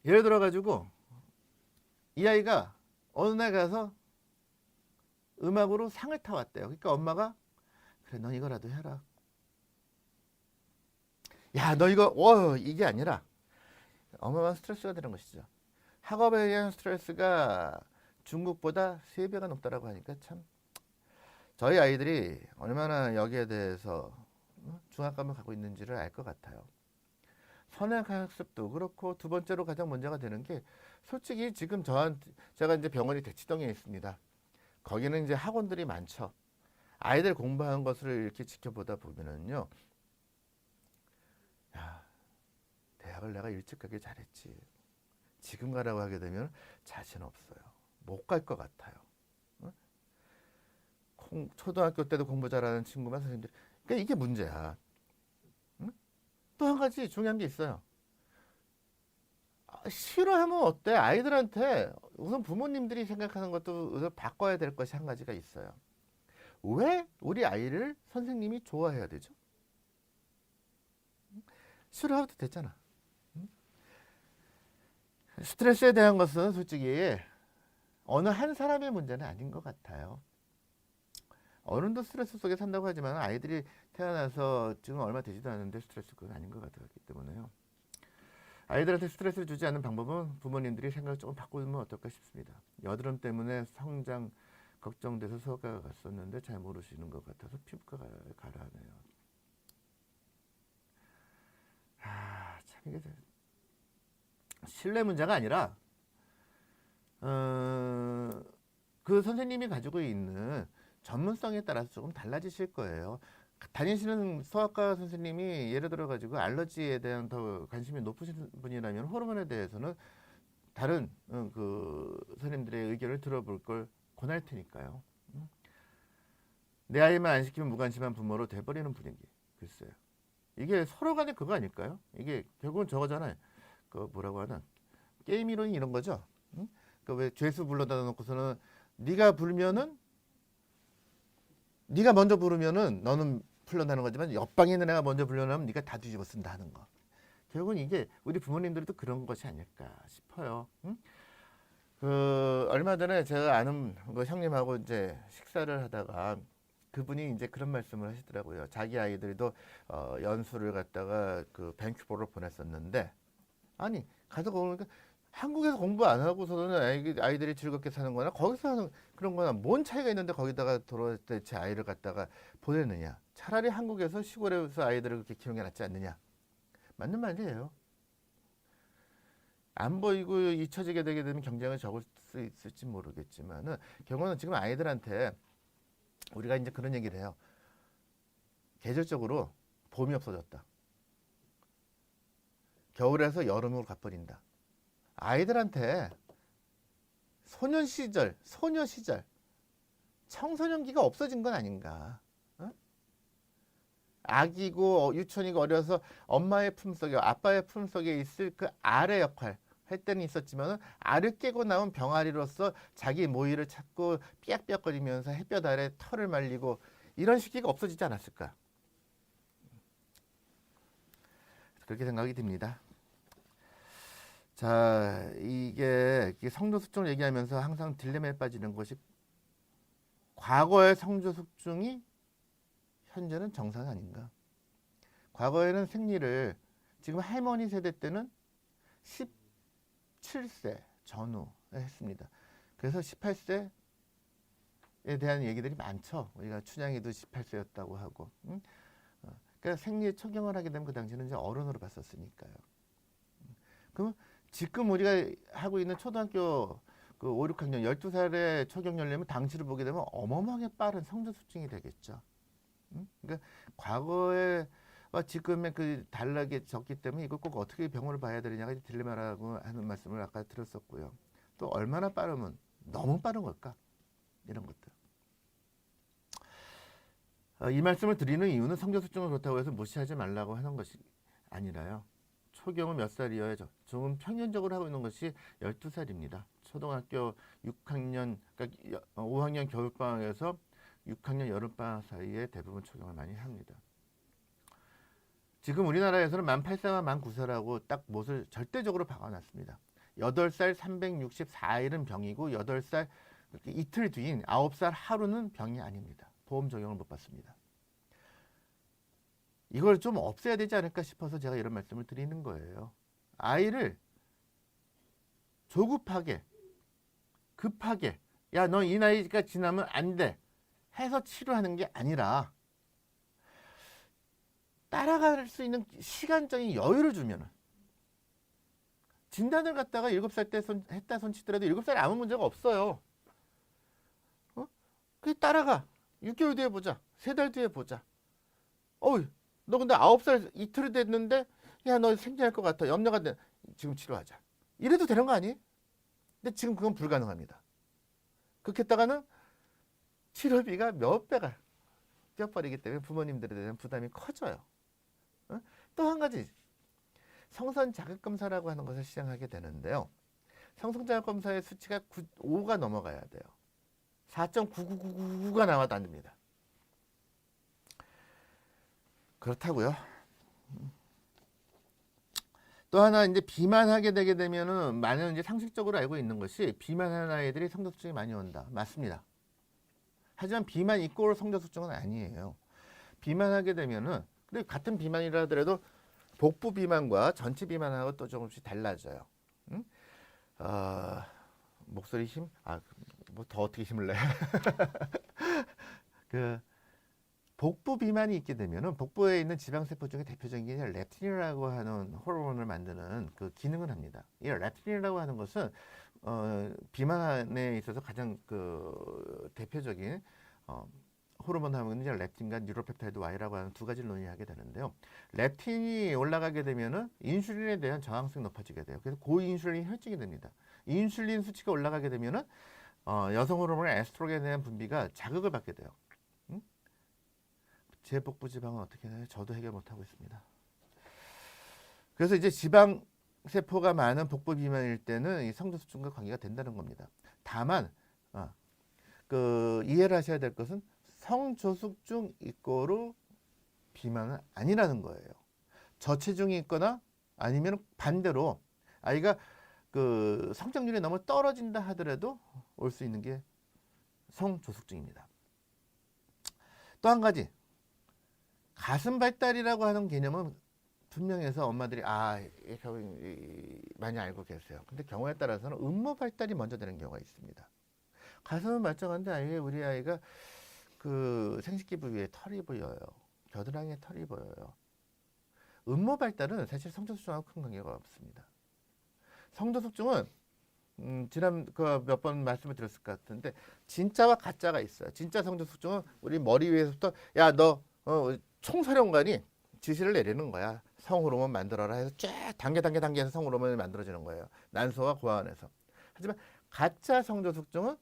예를 들어 가지고 이 아이가 어느 날 가서 음악으로 상을 타왔대요. 그러니까 엄마가 그래 넌 이거라도 해라. 야 너 이거 이게 아니라 어마어마한 스트레스가 되는 것이죠. 학업에 대한 스트레스가 중국보다 3배가 높다라고 하니까 참 저희 아이들이 얼마나 여기에 대해서 중압감을 갖고 있는지를 알 것 같아요. 선행학습도 그렇고, 두 번째로 가장 문제가 되는 게, 솔직히 지금 제가 이제 병원이 대치동에 있습니다. 거기는 이제 학원들이 많죠. 아이들 공부하는 것을 이렇게 지켜보다 보면은요, 야, 대학을 내가 일찍 가길 잘했지. 지금 가라고 하게 되면 자신 없어요. 못 갈 것 같아요. 초등학교 때도 공부 잘하는 친구만 선생님들. 그러니까 이게 문제야. 또 한 가지 중요한 게 있어요. 싫어하면 어때? 아이들한테 우선 부모님들이 생각하는 것도 우선 바꿔야 될 것이 한 가지가 있어요. 왜 우리 아이를 선생님이 좋아해야 되죠? 싫어해도 되잖아. 스트레스에 대한 것은 솔직히 어느 한 사람의 문제는 아닌 것 같아요. 어른도 스트레스 속에 산다고 하지만 아이들이 태어나서 지금 얼마 되지도 않는데 스트레스가 아닌 것 같기 때문에요. 아이들한테 스트레스를 주지 않는 방법은 부모님들이 생각을 조금 바꾸면 어떨까 싶습니다. 여드름 때문에 성장 걱정돼서 수학과 갔었는데 잘 모르시는 것 같아서 피부과 가라네요. 참 이게 신뢰 문제가 아니라 그 선생님이 가지고 있는 전문성에 따라서 조금 달라지실 거예요. 다니시는 수학과 선생님이 예를 들어 가지고 알러지에 대한 더 관심이 높으신 분이라면 호르몬에 대해서는 다른 그 선생님들의 의견을 들어볼 걸 권할 테니까요. 내 아이만 안 시키면 무관심한 부모로 돼버리는 분위기. 글쎄요. 이게 서로 간에 그거 아닐까요? 이게 결국은 저거잖아요. 그 뭐라고 하나 게임 이론이 이런 거죠. 그 왜 죄수 불러다 놓고서는 네가 먼저 부르면은 너는 풀려나는 거지만 옆방에 있는 애가 먼저 불러나면 네가 다 뒤집어 쓴다 하는 거. 결국은 이게 우리 부모님들도 그런 것이 아닐까 싶어요. 그 얼마 전에 제가 아는 그 형님하고 이제 식사를 하다가 그분이 이제 그런 말씀을 하시더라고요. 자기 아이들도 연수를 갔다가 그 밴쿠버로 보냈었는데, 아니 가서 보니까 한국에서 공부 안 하고서는 아이들이 즐겁게 사는 거나 거기서 하는 그런 거나 뭔 차이가 있는데 거기다가 돌아올 때 제 아이를 갖다가 보내느냐. 차라리 한국에서 시골에서 아이들을 그렇게 키우는 게 낫지 않느냐. 맞는 말이에요. 안 보이고 잊혀지게 되게 되면 경쟁을 적을 수 있을지 모르겠지만은 결국은 지금 아이들한테 우리가 이제 그런 얘기를 해요. 계절적으로 봄이 없어졌다. 겨울에서 여름으로 가버린다. 아이들한테 소녀 시절, 청소년기가 없어진 건 아닌가. 어? 아기고 유치원이고 어려서 엄마의 품속에, 아빠의 품속에 있을 그 알의 역할 할 때는 있었지만 알을 깨고 나온 병아리로서 자기 모이를 찾고 삐약삐약거리면서 햇볕 아래 털을 말리고 이런 시기가 없어지지 않았을까. 그렇게 생각이 듭니다. 자, 이게 성적 숙종을 얘기하면서 항상 딜레마에 빠지는 것이, 과거의 성적 숙종이 현재는 정상 아닌가. 과거에는 생리를 지금 할머니 세대 때는 17세 전후에 했습니다. 그래서 18세에 대한 얘기들이 많죠. 우리가 춘향이도 18세였다고 하고. 그러니까 생리에 처경을 하게 되면 그 당시에는 이제 어른으로 봤었으니까요. 그럼 지금 우리가 하고 있는 초등학교 그 5, 6학년 12살의 초경 연령이면 당시를 보게 되면 어마어마하게 빠른 성적 숙증이 되겠죠. 그러니까 과거의 지금의 그 단락이 적기 때문에 이걸 꼭 어떻게 병원을 봐야 되느냐가 딜레마라고 하는 말씀을 아까 드렸었고요. 또 얼마나 빠르면 너무 빠른 걸까? 이런 것들. 이 말씀을 드리는 이유는 성저수증은 그렇다고 해서 무시하지 말라고 하는 것이 아니라요. 초경은 몇 살이어야 지금 평균적으로 하고 있는 것이 12살입니다. 초등학교 6학년, 그러니까 5학년 겨울방학에서 6학년 여름방학 사이에 대부분 초경을 많이 합니다. 지금 우리나라에서는 만 8세와 만 9세라고 딱 못을 절대적으로 박아놨습니다. 8살 364일은 병이고 8살 이틀 뒤인 9살 하루는 병이 아닙니다. 보험 적용을 못 받습니다. 이걸 좀 없애야 되지 않을까 싶어서 제가 이런 말씀을 드리는 거예요. 아이를 조급하게 급하게 야, 너 이 나이가 지나면 안 돼 해서 치료하는 게 아니라 따라갈 수 있는 시간적인 여유를 주면은 진단을 갖다가 7살 때 했다 손치더라도 7살에 아무 문제가 없어요. 그게 따라가. 6개월 뒤에 보자. 3달 뒤에 보자. 어이, 너 근데 9살 이틀 됐는데 야, 너 생리할 것 같아. 염려가 돼. 지금 치료하자. 이래도 되는 거 아니? 근데 지금 그건 불가능합니다. 그렇게 했다가는 치료비가 몇 배가 뛰어버리기 때문에 부모님들에 대한 부담이 커져요. 또 한 가지 성선 자극 검사라고 하는 것을 시행하게 되는데요. 성선 자극 검사의 수치가 5가 넘어가야 돼요. 4.9999가 나와도 안 됩니다. 그렇다고요. 또 하나 이제 비만하게 되게 되면은 많은 이제 상식적으로 알고 있는 것이 비만하는 아이들이 성저수증이 많이 온다. 맞습니다. 하지만 비만 이꼬르 성저수증은 아니에요. 비만하게 되면은 근데 같은 비만이라 하더라도 복부 비만과 전체 비만하고 또 조금씩 달라져요. 응? 목소리 힘? 뭐 더 어떻게 힘을 내? 그 복부 비만이 있게 되면은 복부에 있는 지방세포 중에 대표적인 게 렙틴이라고 하는 호르몬을 만드는 그 기능을 합니다. 이 렙틴이라고 하는 것은 비만에 있어서 가장 그 대표적인 호르몬 하면 이제 렙틴과 뉴로펩타이드 Y라고 하는 두 가지를 논의하게 되는데요. 렙틴이 올라가게 되면은 인슐린에 대한 저항성이 높아지게 돼요. 그래서 고인슐린 혈증이 됩니다. 인슐린 수치가 올라가게 되면은 여성 호르몬 에스트로겐에 대한 분비가 자극을 받게 돼요. 응? 제 복부 지방은 어떻게 해요? 저도 해결 못 하고 있습니다. 그래서 이제 지방 세포가 많은 복부 비만일 때는 이 성저수증과 관계가 된다는 겁니다. 다만 이해를 하셔야 될 것은 성저숙증 이꼬르 비만은 아니라는 거예요. 저체중이 있거나 아니면 반대로 아이가 그 성장률이 너무 떨어진다 하더라도 올 수 있는 게 성저숙증입니다. 또 한 가지 가슴 발달이라고 하는 개념은 분명해서 엄마들이 많이 알고 계세요. 근데 경우에 따라서는 음모 발달이 먼저 되는 경우가 있습니다. 가슴은 멀쩡한데 우리 아이가 그 생식기 부위에 털이 보여요. 겨드랑이에 털이 보여요. 음모 발달은 사실 성저숙증하고 큰 관계가 없습니다. 성저숙증은 지난 몇 번 말씀을 드렸을 것 같은데 진짜와 가짜가 있어요. 진짜 성저숙증은 우리 머리 위에서부터 야, 너 총사령관이 지시를 내리는 거야. 성호르몬 만들어라 해서 쫙 단계해서 성호르몬이 만들어지는 거예요. 난소와 고환에서. 하지만 가짜 성저숙증은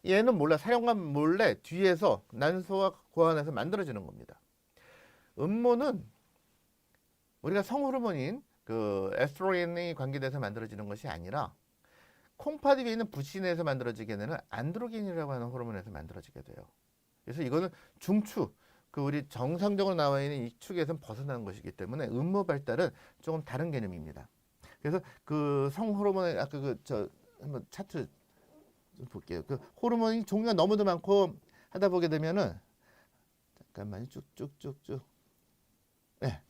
얘는 몰라. 사령관 몰래 뒤에서 난소와 고환에서 만들어지는 겁니다. 음모는 우리가 성호르몬인 그 에스트로겐이 관계돼서 만들어지는 것이 아니라 콩팥 위에 있는 부신에서 만들어지게 되는 안드로겐이라고 하는 호르몬에서 만들어지게 돼요. 그래서 이거는 중추, 그 우리 정상적으로 나와 있는 이 축에서 벗어나는 것이기 때문에 음모 발달은 조금 다른 개념입니다. 그래서 그 성호르몬의 한번 차트 좀 볼게요. 그 호르몬이 종류가 너무도 많고 하다 보게 되면은 잠깐만요. 쭉쭉쭉쭉. 네.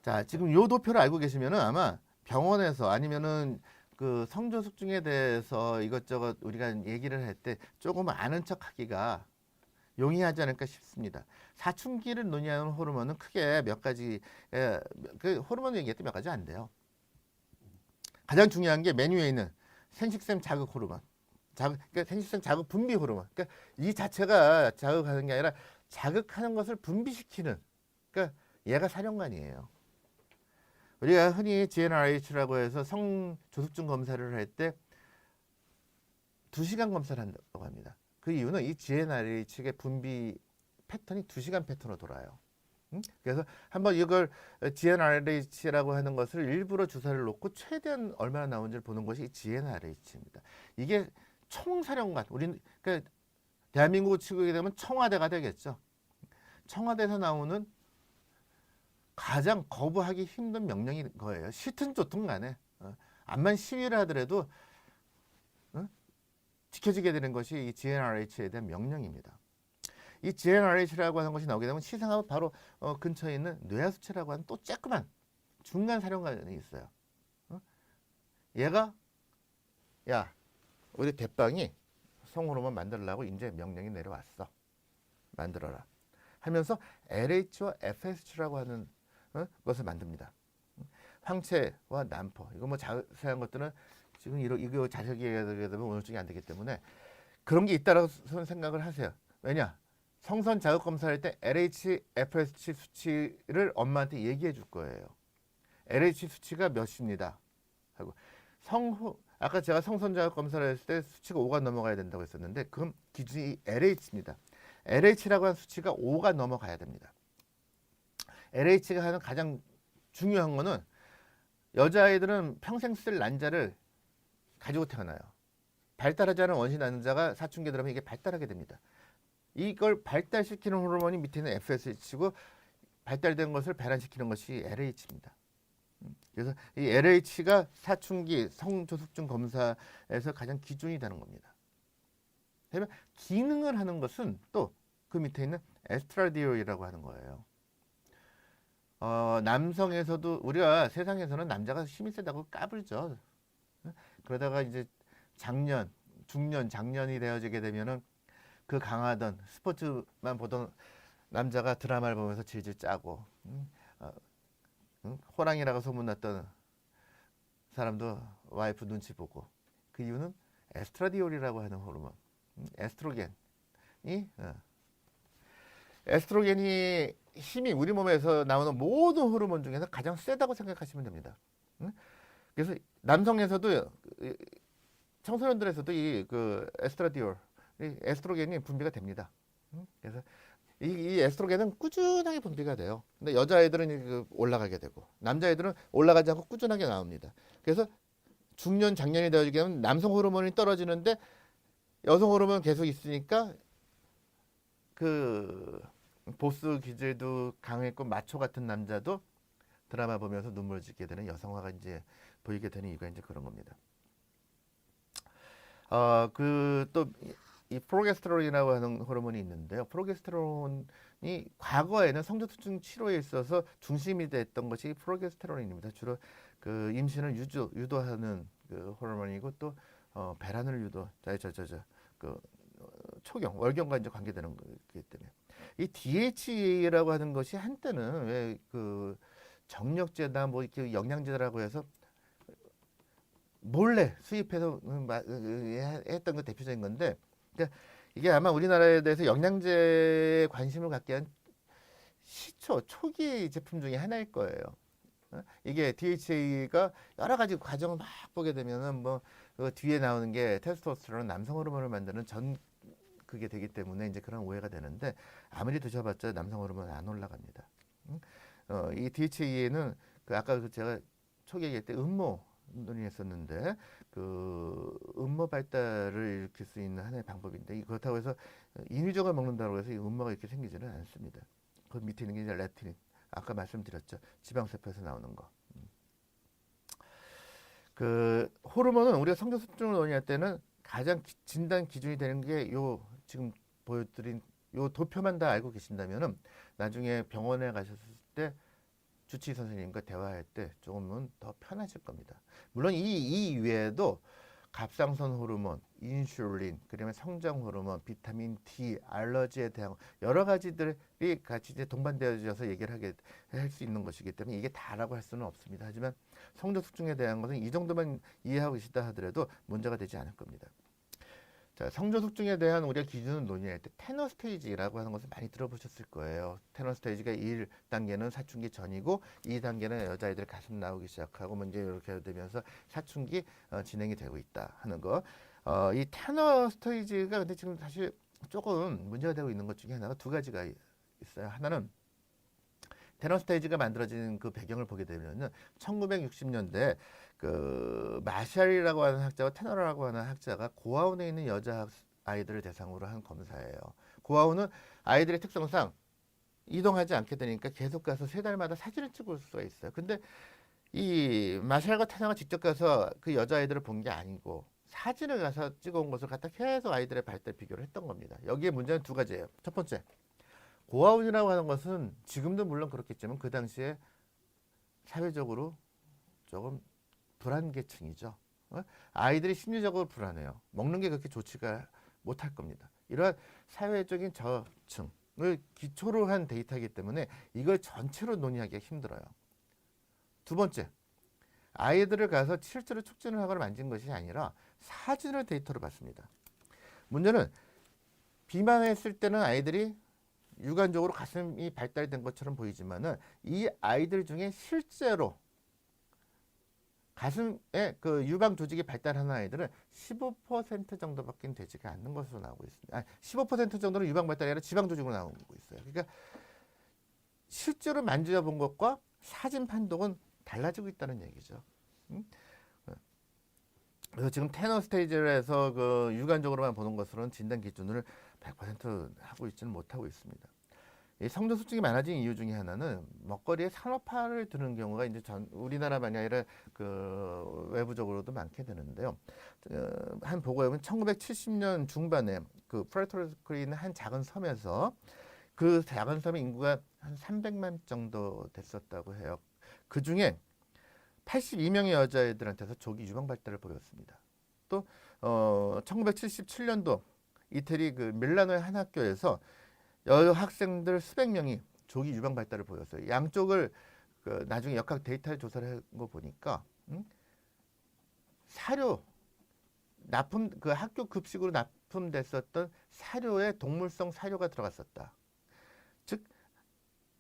자, 지금 요 도표를 알고 계시면은 아마 병원에서 아니면은 그 성저숙증에 대해서 이것저것 우리가 얘기를 할 때 조금 아는 척하기가 용이하지 않을까 싶습니다. 사춘기를 논의하는 호르몬은 크게 몇 가지, 그 호르몬 얘기할 때 몇 가지 안 돼요. 가장 중요한 게 맨 위에 있는 생식샘 자극 호르몬, 그러니까 생식샘 자극 분비 호르몬. 그러니까 이 자체가 자극하는 게 아니라 자극하는 것을 분비시키는, 그러니까 얘가 사령관이에요. 우리가 흔히 GnRH라고 해서 성조숙증 검사를 할 때 2시간 검사를 한다고 합니다. 그 이유는 이 GnRH의 분비 패턴이 2시간 패턴으로 돌아요. 그래서 한번 이걸 GnRH라고 하는 것을 일부러 주사를 놓고 최대한 얼마나 나오는지를 보는 것이 GnRH입니다. 이게 총사령관, 우리는 그러니까 대한민국 치고게 되면 청와대가 되겠죠. 청와대에서 나오는 가장 거부하기 힘든 명령인 거예요. 싫든 좋든 간에 암만 시위를 하더라도 지켜지게 되는 것이 이 GnRH에 대한 명령입니다. 이 GnRH라고 하는 것이 나오게 되면 시상하고 바로 근처에 있는 뇌하수체라고 하는 또 쬐끄만 중간 사령관이 있어요. 얘가 야 우리 대빵이 성호르몬 만들려고 이제 명령이 내려왔어. 만들어라. 하면서 LH와 FSH라고 하는 것을 만듭니다. 황체와 난포. 이거 뭐 자세한 것들은 지금 이거 자세하게 얘기하게 되면 오늘중에 안 되기 때문에 그런 게 있다라고 생각을 하세요. 왜냐? 성선 자극 검사할 때 LH, FSH 수치를 엄마한테 얘기해 줄 거예요. LH 수치가 몇입니다. 하고 아까 제가 성선 자극 검사를 했을 때 수치가 5가 넘어가야 된다고 했었는데 그럼 기준이 LH입니다. LH라고 하는 수치가 5가 넘어가야 됩니다. LH가 하는 가장 중요한 거는 여자아이들은 평생 쓸 난자를 가지고 태어나요. 발달하지 않은 원시 난자가 사춘기에 들어가면 이게 발달하게 됩니다. 이걸 발달시키는 호르몬이 밑에 있는 FSH고 발달된 것을 배란시키는 것이 LH입니다. 그래서 이 LH가 사춘기 성조숙증 검사에서 가장 기준이 되는 겁니다. 그러면 기능을 하는 것은 또 그 밑에 있는 에스트라디올이라고 하는 거예요. 남성에서도 우리가 세상에서는 남자가 힘이 세다고 까불죠. 그러다가 이제 중년, 장년이 되어지게 되면은 그 강하던 스포츠만 보던 남자가 드라마를 보면서 질질 짜고 호랑이라고 소문났던 사람도 와이프 눈치 보고 그 이유는 에스트라디올이라고 하는 호르몬, 에스트로겐이 힘이 우리 몸에서 나오는 모든 호르몬 중에서 가장 세다고 생각하시면 됩니다. 그래서 남성에서도 청소년들에서도 이 에스트라디올, 에스트로겐이 분비가 됩니다. 그래서 이 에스트로겐은 꾸준하게 분비가 돼요. 근데 여자애들은 올라가게 되고 남자애들은 올라가지 않고 꾸준하게 나옵니다. 그래서 중년, 장년이 되어지게 되면 남성 호르몬이 떨어지는데 여성 호르몬은 계속 있으니까 그 보스 기질도 강했고 마초 같은 남자도 드라마 보면서 눈물 짓게 되는 여성화가 이제 보이게 되는 이유가 이제 그런 겁니다. 또 이 프로게스테론이라고 하는 호르몬이 있는데요. 프로게스테론이 과거에는 성조숙증 치료에 있어서 중심이 됐던 것이 프로게스테론입니다. 주로 그 임신을 유도하는 그 호르몬이고 또 배란을 초경, 월경과 이제 관계되는 거기 때문에 이 DHEA라고 하는 것이 한때는 왜 그 정력제다 뭐 이렇게 영양제라고 해서 몰래 수입해서 했던 거 대표적인 건데, 그러니까 이게 아마 우리나라에 대해서 영양제에 관심을 갖게 한 초기 제품 중에 하나일 거예요. 이게 DHA가 여러 가지 과정을 막 보게 되면은 그 뒤에 나오는 게 테스토스테론, 남성 호르몬을 만드는 그게 되기 때문에 이제 그런 오해가 되는데 아무리 드셔봤자 남성 호르몬은 안 올라갑니다. 이 DHA는 아까 제가 초기 얘기할 때 음모론이 했었는데 그 음모 발달을 일으킬 수 있는 하나의 방법인데 그렇다고 해서 인위적으로 먹는다고 해서 이 음모가 이렇게 생기지는 않습니다. 그 밑에 있는 게 이제 레티닌, 아까 말씀드렸죠. 지방세포에서 나오는 거. 그 호르몬은 우리가 성조숙증을 논의할 때는 가장 진단 기준이 되는 게 지금 보여드린 요 도표만 다 알고 계신다면은 나중에 병원에 가셨을 때 주치의 선생님과 대화할 때 조금은 더 편하실 겁니다. 물론 이 외에도 갑상선 호르몬, 인슐린, 그다음에 성장 호르몬, 비타민 D, 알러지에 대한 여러 가지들이 같이 이제 동반되어져서 얘기를 할 수 있는 것이기 때문에 이게 다라고 할 수는 없습니다. 하지만 성조숙증에 대한 것은 이 정도만 이해하고 계시다 하더라도 문제가 되지 않을 겁니다. 자, 성조숙증에 대한 우리가 기준을 논의할 때 테너 스테이지라고 하는 것을 많이 들어보셨을 거예요. 테너 스테이지가 1단계는 사춘기 전이고 2단계는 여자아이들 가슴 나오기 시작하고 먼저 이렇게 되면서 사춘기 진행이 되고 있다 하는 거. 이 테너 스테이지가 근데 지금 사실 조금 문제가 되고 있는 것 중에 하나가 두 가지가 있어요. 하나는 테너 스테이지가 만들어진 그 배경을 보게 되면은 1960년대 그 마샬이라고 하는 학자와 테너라고 하는 학자가 고아원에 있는 여자 아이들을 대상으로 한 검사예요. 고아원은 아이들의 특성상 이동하지 않게 되니까 계속 가서 세 달마다 사진을 찍을 수가 있어요. 근데 이 마샬과 테너가 직접 가서 그 여자아이들을 본 게 아니고 사진을 가서 찍어온 것을 갖다 계속 아이들의 발달 비교를 했던 겁니다. 여기에 문제는 두 가지예요. 첫 번째, 고아원이라고 하는 것은 지금도 물론 그렇겠지만 그 당시에 사회적으로 조금 불안계층이죠. 아이들이 심리적으로 불안해요. 먹는 게 그렇게 좋지가 못할 겁니다. 이러한 사회적인 저층을 기초로 한 데이터이기 때문에 이걸 전체로 논의하기가 힘들어요. 두 번째, 아이들을 가서 실제로 촉진을 하거나 만진 것이 아니라 사진을 데이터로 봤습니다. 문제는 비만했을 때는 아이들이 육안적으로 가슴이 발달된 것처럼 보이지만은 이 아이들 중에 실제로 가슴에 그 유방 조직이 발달하는 아이들은 15% 정도밖에 되지가 않는 것으로 나오고 있습니다. 15% 정도는 유방 발달이 아니라 지방 조직으로 나오고 있어요. 그러니까 실제로 만져본 것과 사진 판독은 달라지고 있다는 얘기죠. 그래서 지금 테너 스테이지에서 그 육안적으로만 보는 것으로는 진단 기준을 100% 하고 있지는 못하고 있습니다. 이 성조숙증이 많아진 이유 중에 하나는 먹거리에 산업화를 두는 경우가 이제 우리나라만이 아니라 그 외부적으로도 많게 되는데요. 한 보고에 보면 1970년 중반에 그 프레토리스크에 있는 한 작은 섬에서 그 작은 섬의 인구가 한 300만 정도 됐었다고 해요. 그 중에 82명의 여자애들한테서 조기 유방 발달을 보였습니다. 또 1977년도 이태리 그 밀라노의 한 학교에서 여학생들 수백 명이 조기 유방 발달을 보였어요. 양쪽을 그 나중에 역학 데이터 조사를 한 거 보니까 사료 납품 그 학교 급식으로 납품됐었던 사료에 동물성 사료가 들어갔었다. 즉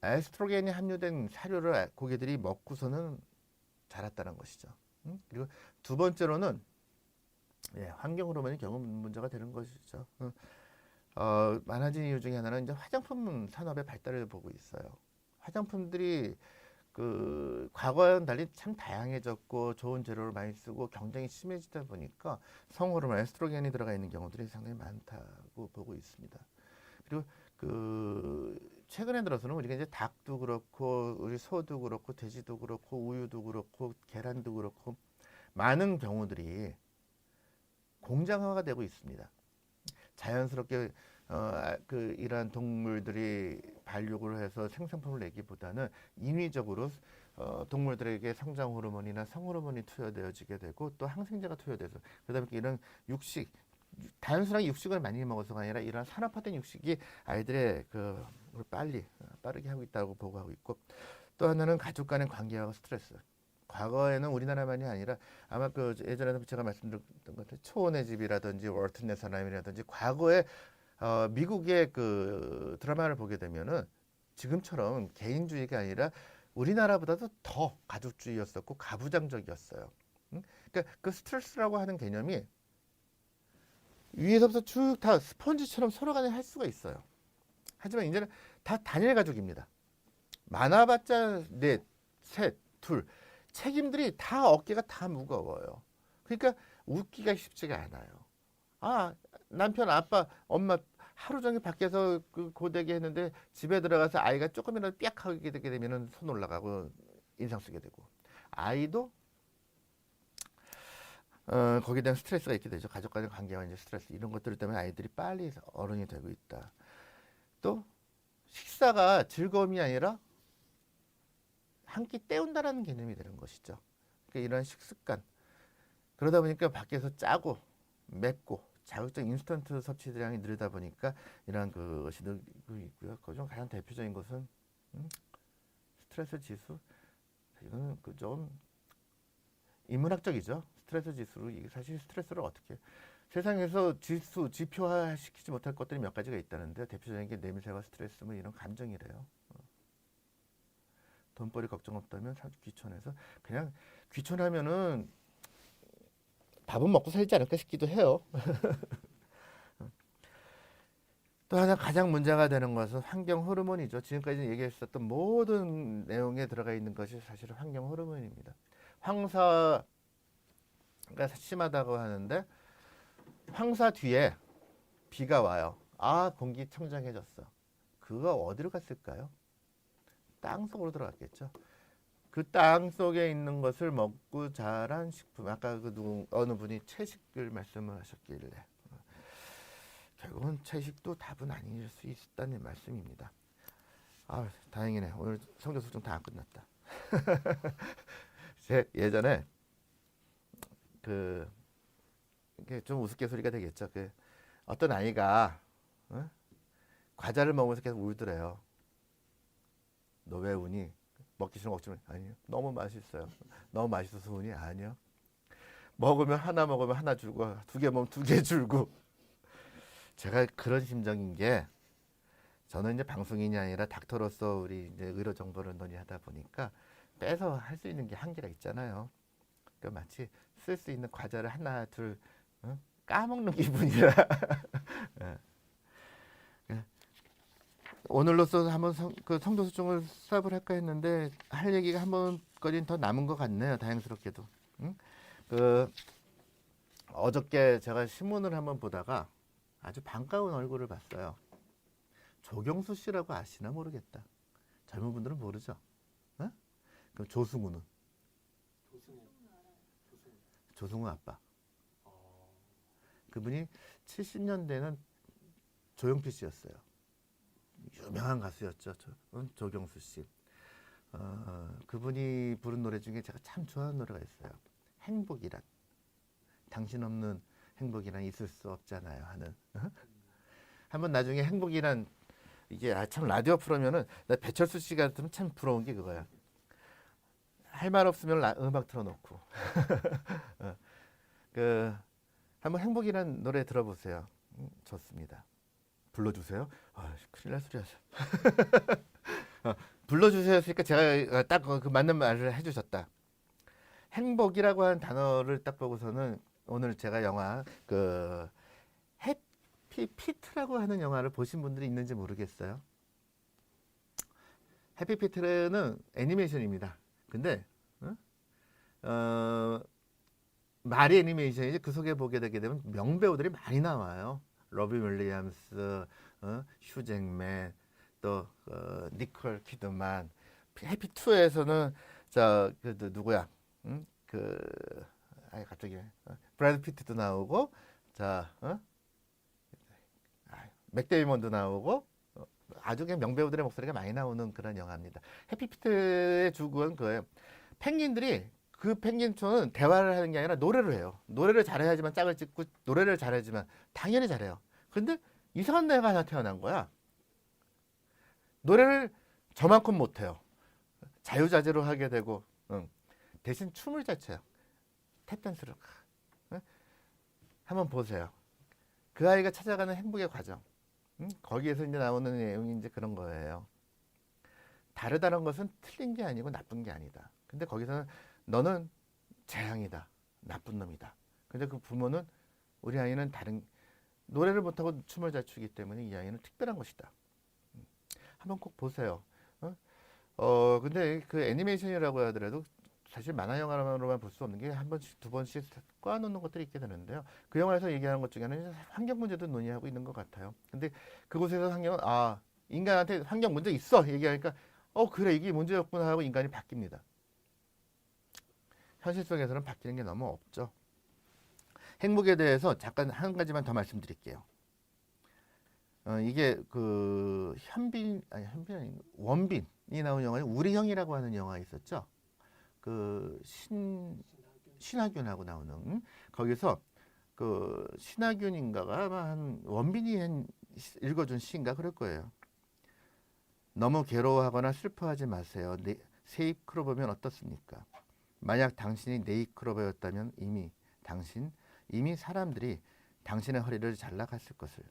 에스트로겐이 함유된 사료를 고개들이 먹고서는 자랐다는 것이죠. 그리고 두 번째로는 환경 호르몬이 경우 문제가 되는 것이죠. 많아진 이유 중에 하나는 이제 화장품 산업의 발달을 보고 있어요. 화장품들이 그 과거와는 달리 참 다양해졌고 좋은 재료를 많이 쓰고 경쟁이 심해지다 보니까 성호르몬 에스트로겐이 들어가 있는 경우들이 상당히 많다고 보고 있습니다. 그리고 그 최근에 들어서는 우리가 이제 닭도 그렇고 우리 소도 그렇고 돼지도 그렇고 우유도 그렇고 계란도 그렇고 많은 경우들이 공장화가 되고 있습니다. 자연스럽게 그 이러한 동물들이 발육을 해서 생산품을 내기보다는 인위적으로 동물들에게 성장 호르몬이나 성호르몬이 투여되어지게 되고 또 항생제가 투여돼서 그러다 보니까 이런 육식 단순하게 육식을 많이 먹어서가 아니라 이런 산업화된 육식이 아이들의 그 빠르게 하고 있다고 보고하고 있고 또 하나는 가족 간의 관계와 스트레스. 과거에는 우리나라만이 아니라 아마 그 예전에도 제가 말씀드렸던 것 같아요. 초원의 집이라든지 월튼 네서남이라든지 과거에 미국의 그 드라마를 보게 되면은 지금처럼 개인주의가 아니라 우리나라보다도 더 가족주의였었고 가부장적이었어요. 그러니까 그 스트레스라고 하는 개념이 위에서부터 쭉 다 스펀지처럼 서로 간에 할 수가 있어요. 하지만 이제는 다 단일 가족입니다. 많아봤자 넷, 셋, 둘. 책임들이 다 어깨가 다 무거워요. 그러니까 웃기가 쉽지가 않아요. 남편, 아빠, 엄마 하루 종일 밖에서 그 고되게 했는데 집에 들어가서 아이가 조금이라도 삐약하게 되게 되면 손 올라가고 인상 쓰게 되고 아이도 거기에 대한 스트레스가 있게 되죠. 가족 간의 관계와 이제 스트레스 이런 것들 때문에 아이들이 빨리 어른이 되고 있다. 또 식사가 즐거움이 아니라 한 끼 때운다라는 개념이 되는 것이죠. 그러니까 이런 식습관 그러다 보니까 밖에서 짜고 맵고 자극적 인스턴트 섭취량이 늘다 보니까 이러한 것이 늘고 있고요. 그중 가장 대표적인 것은 스트레스 지수. 이거는 좀 인문학적이죠. 스트레스 지수로 이게 사실 스트레스를 어떻게 세상에서 지표화 시키지 못할 것들이 몇 가지가 있다는데 대표적인 게 냄새와 스트레스 뭐 이런 감정이래요. 돈벌이 걱정 없다면 귀촌해서 그냥 귀촌하면은 밥은 먹고 살지 않을까 싶기도 해요. 또 하나 가장 문제가 되는 것은 환경 호르몬이죠. 지금까지 얘기했었던 모든 내용에 들어가 있는 것이 사실은 환경 호르몬입니다. 황사가 심하다고 하는데 황사 뒤에 비가 와요. 아, 공기 청정해졌어. 그거 어디로 갔을까요? 땅 속으로 들어갔겠죠. 그 땅 속에 있는 것을 먹고 자란 식품. 아까 어느 분이 채식을 말씀을 하셨길래 결국은 채식도 답은 아닐 수 있다는 말씀입니다. 아, 다행이네. 오늘 성경 소중 다 안 끝났다. 제 예전에 이게 좀 우스갯소리가 되겠죠. 어떤 아이가 과자를 먹으면서 계속 울더래요. 너 왜 우니? 먹기 싫으면 먹지 마. 아니요. 너무 맛있어요. 너무 맛있어서 우니? 아니요. 먹으면 하나 주고, 2개 먹으면 2개 줄고. 제가 그런 심정인 게 저는 이제 방송인이 아니라 닥터로서 우리 이제 의료 정보를 논의하다 보니까 빼서 할 수 있는 게 한계가 있잖아요. 그러니까 마치 쓸 수 있는 과자를 하나, 둘 까먹는 기분이라. 오늘로써 한번 성도수중을 수업을 할까 했는데 할 얘기가 한 번거리는 더 남은 것 같네요. 다행스럽게도. 응? 어저께 제가 신문을 한번 보다가 아주 반가운 얼굴을 봤어요. 조경수 씨라고 아시나 모르겠다. 젊은 분들은 모르죠. 어? 그럼 조승우는? 조승우 아빠. 그분이 70년대는 조용필 씨였어요. 유명한 가수였죠. 조경수 씨. 그분이 부른 노래 중에 제가 참 좋아하는 노래가 있어요. 행복이란. 당신 없는 행복이란 있을 수 없잖아요 하는. 한번 나중에 행복이란 이게 참 라디오 프로면은 나 배철수 씨 같으면 참 부러운 게 그거야. 할 말 없으면 음악 틀어놓고. 한번 행복이란 노래 들어보세요. 좋습니다. 불러주세요. 아, 큰일 날 소리 하세요. 불러주세요 했으니까 제가 딱 그 맞는 말을 해주셨다. 행복이라고 하는 단어를 딱 보고서는 오늘 제가 영화 해피피트라고 하는 영화를 보신 분들이 있는지 모르겠어요. 해피피트는 애니메이션입니다. 근데 말이 애니메이션이지 그 속에 보게 되게 되면 명배우들이 많이 나와요. 로빈 윌리엄스, 휴 잭맨, 또 니콜 키드만. 해피2에서는 누구야? 갑자기 브래드 피트도 나오고, 맥데이먼도 나오고, 아주 그냥 명배우들의 목소리가 많이 나오는 그런 영화입니다. 해피피트의 주구는 그거예요. 펭귄들이 그 펭귄촌은 대화를 하는 게 아니라 노래를 해요. 노래를 잘해야지만 짝을 찍고 노래를 잘해야지만 당연히 잘해요. 근데 이상한 애가 하나 태어난 거야. 노래를 저만큼 못해요. 자유자재로 하게 되고 대신 춤을 잘 춰요. 탭댄스를. 한번 보세요. 그 아이가 찾아가는 행복의 과정. 거기에서 이제 나오는 내용이 이제 그런 거예요. 다르다는 것은 틀린 게 아니고 나쁜 게 아니다. 근데 거기서는 너는 재앙이다. 나쁜 놈이다. 근데 그 부모는 우리 아이는 노래를 못하고 춤을 잘 추기 때문에 이 아이는 특별한 것이다. 한번 꼭 보세요. 근데 그 애니메이션이라고 하더라도 사실 만화 영화로만 볼 수 없는 게 한 번씩 두 번씩 꽈놓는 것들이 있게 되는데요. 그 영화에서 얘기하는 것 중에는 환경 문제도 논의하고 있는 것 같아요. 근데 그곳에서 환경은 인간한테 환경 문제 있어 얘기하니까 그래 이게 문제였구나 하고 인간이 바뀝니다. 현실 속에서는 바뀌는 게 너무 없죠. 행복에 대해서 잠깐 한 가지만 더 말씀드릴게요. 이게 원빈이 나온 영화에 우리 형이라고 하는 영화 있었죠. 신하균하고 나오는 거기서 신하균인가가 아마 원빈이 읽어준 시인가 그럴 거예요. 너무 괴로워하거나 슬퍼하지 마세요. 세이크로버면 어떻습니까? 만약 당신이 네이크로버였다면 이미 사람들이 당신의 허리를 잘라갔을 것을.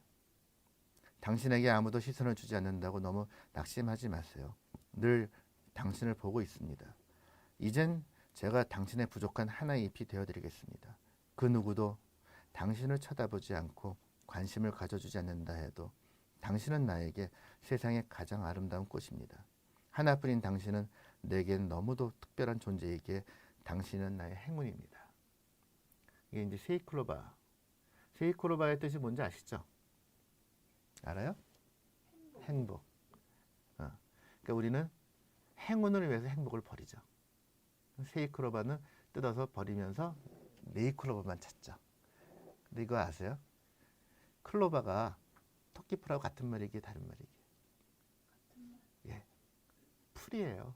당신에게 아무도 시선을 주지 않는다고 너무 낙심하지 마세요. 늘 당신을 보고 있습니다. 이젠 제가 당신의 부족한 하나의 잎이 되어드리겠습니다. 그 누구도 당신을 쳐다보지 않고 관심을 가져주지 않는다 해도 당신은 나에게 세상의 가장 아름다운 꽃입니다. 하나뿐인 당신은 내겐 너무도 특별한 존재이기에 당신은 나의 행운입니다. 이게 이제 세이클로바. 세이클로바의 뜻이 뭔지 아시죠? 알아요? 행복. 그러니까 우리는 행운을 위해서 행복을 버리죠. 세이클로바는 뜯어서 버리면서 네이클로바만 찾죠. 근데 이거 아세요? 클로바가 토끼풀하고 같은 말이기에 다른 말이기에. 예, 풀이에요.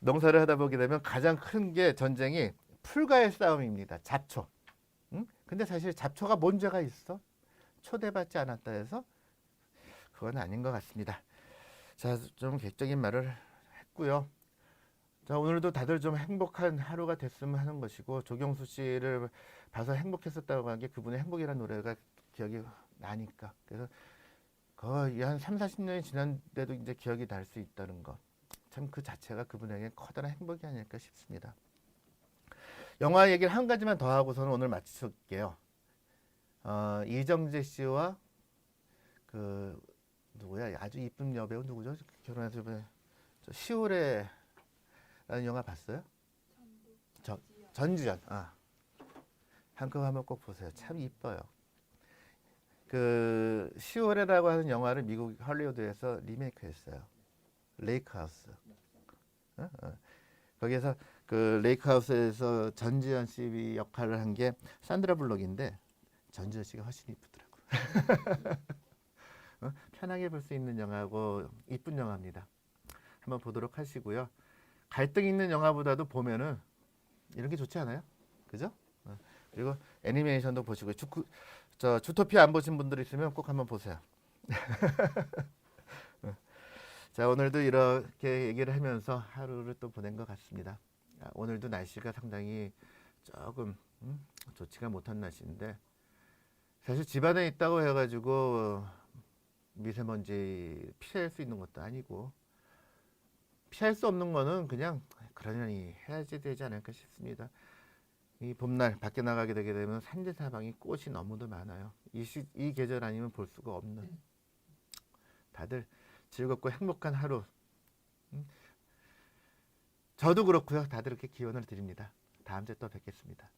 농사를 하다 보게 되면 가장 큰 게 전쟁이 풀과의 싸움입니다. 잡초. 응? 근데 사실 잡초가 뭔 죄가 있어? 초대받지 않았다 해서 그건 아닌 것 같습니다. 자, 좀 객적인 말을 했고요. 자, 오늘도 다들 좀 행복한 하루가 됐으면 하는 것이고, 조경수 씨를 봐서 행복했었다고 한 게 그분의 행복이라는 노래가 기억이 나니까. 그래서 거의 한 3, 40년이 지난데도 이제 기억이 날 수 있다는 것. 참 그 자체가 그분에게 커다란 행복이 아닐까 싶습니다. 영화 얘기를 한 가지만 더 하고서는 오늘 마칠게요. 이정재 씨와 그 누구야? 아주 이쁜 여배우 누구죠? 결혼해서 시오레라는 영화 봤어요? 전주연. 한번 한번 꼭 보세요. 참 이뻐요. 그 시오레라고 하는 영화를 미국 할리우드에서 리메이크했어요. 레이크하우스. 거기에서 그 레이크하우스에서 전지현 씨 역할을 한 게 산드라 블록인데 전지현 씨가 훨씬 이쁘더라고. 편하게 볼 수 있는 영화고 이쁜 영화입니다. 한번 보도록 하시고요. 갈등 있는 영화보다도 보면은 이런 게 좋지 않아요? 그죠? 그리고 애니메이션도 보시고요. 주토피아 안 보신 분들 있으면 꼭 한번 보세요. 자, 오늘도 이렇게 얘기를 하면서 하루를 또 보낸 것 같습니다. 오늘도 날씨가 상당히 조금 좋지가 못한 날씨인데, 사실 집안에 있다고 해가지고 미세먼지 피할 수 있는 것도 아니고, 피할 수 없는 거는 그냥 그러려니 해야지 되지 않을까 싶습니다. 이 봄날 밖에 나가게 되게 되면 산지사방이 꽃이 너무도 많아요. 이 계절 아니면 볼 수가 없는. 다들 즐겁고 행복한 하루. 저도 그렇고요. 다들 이렇게 기원을 드립니다. 다음 주에 또 뵙겠습니다.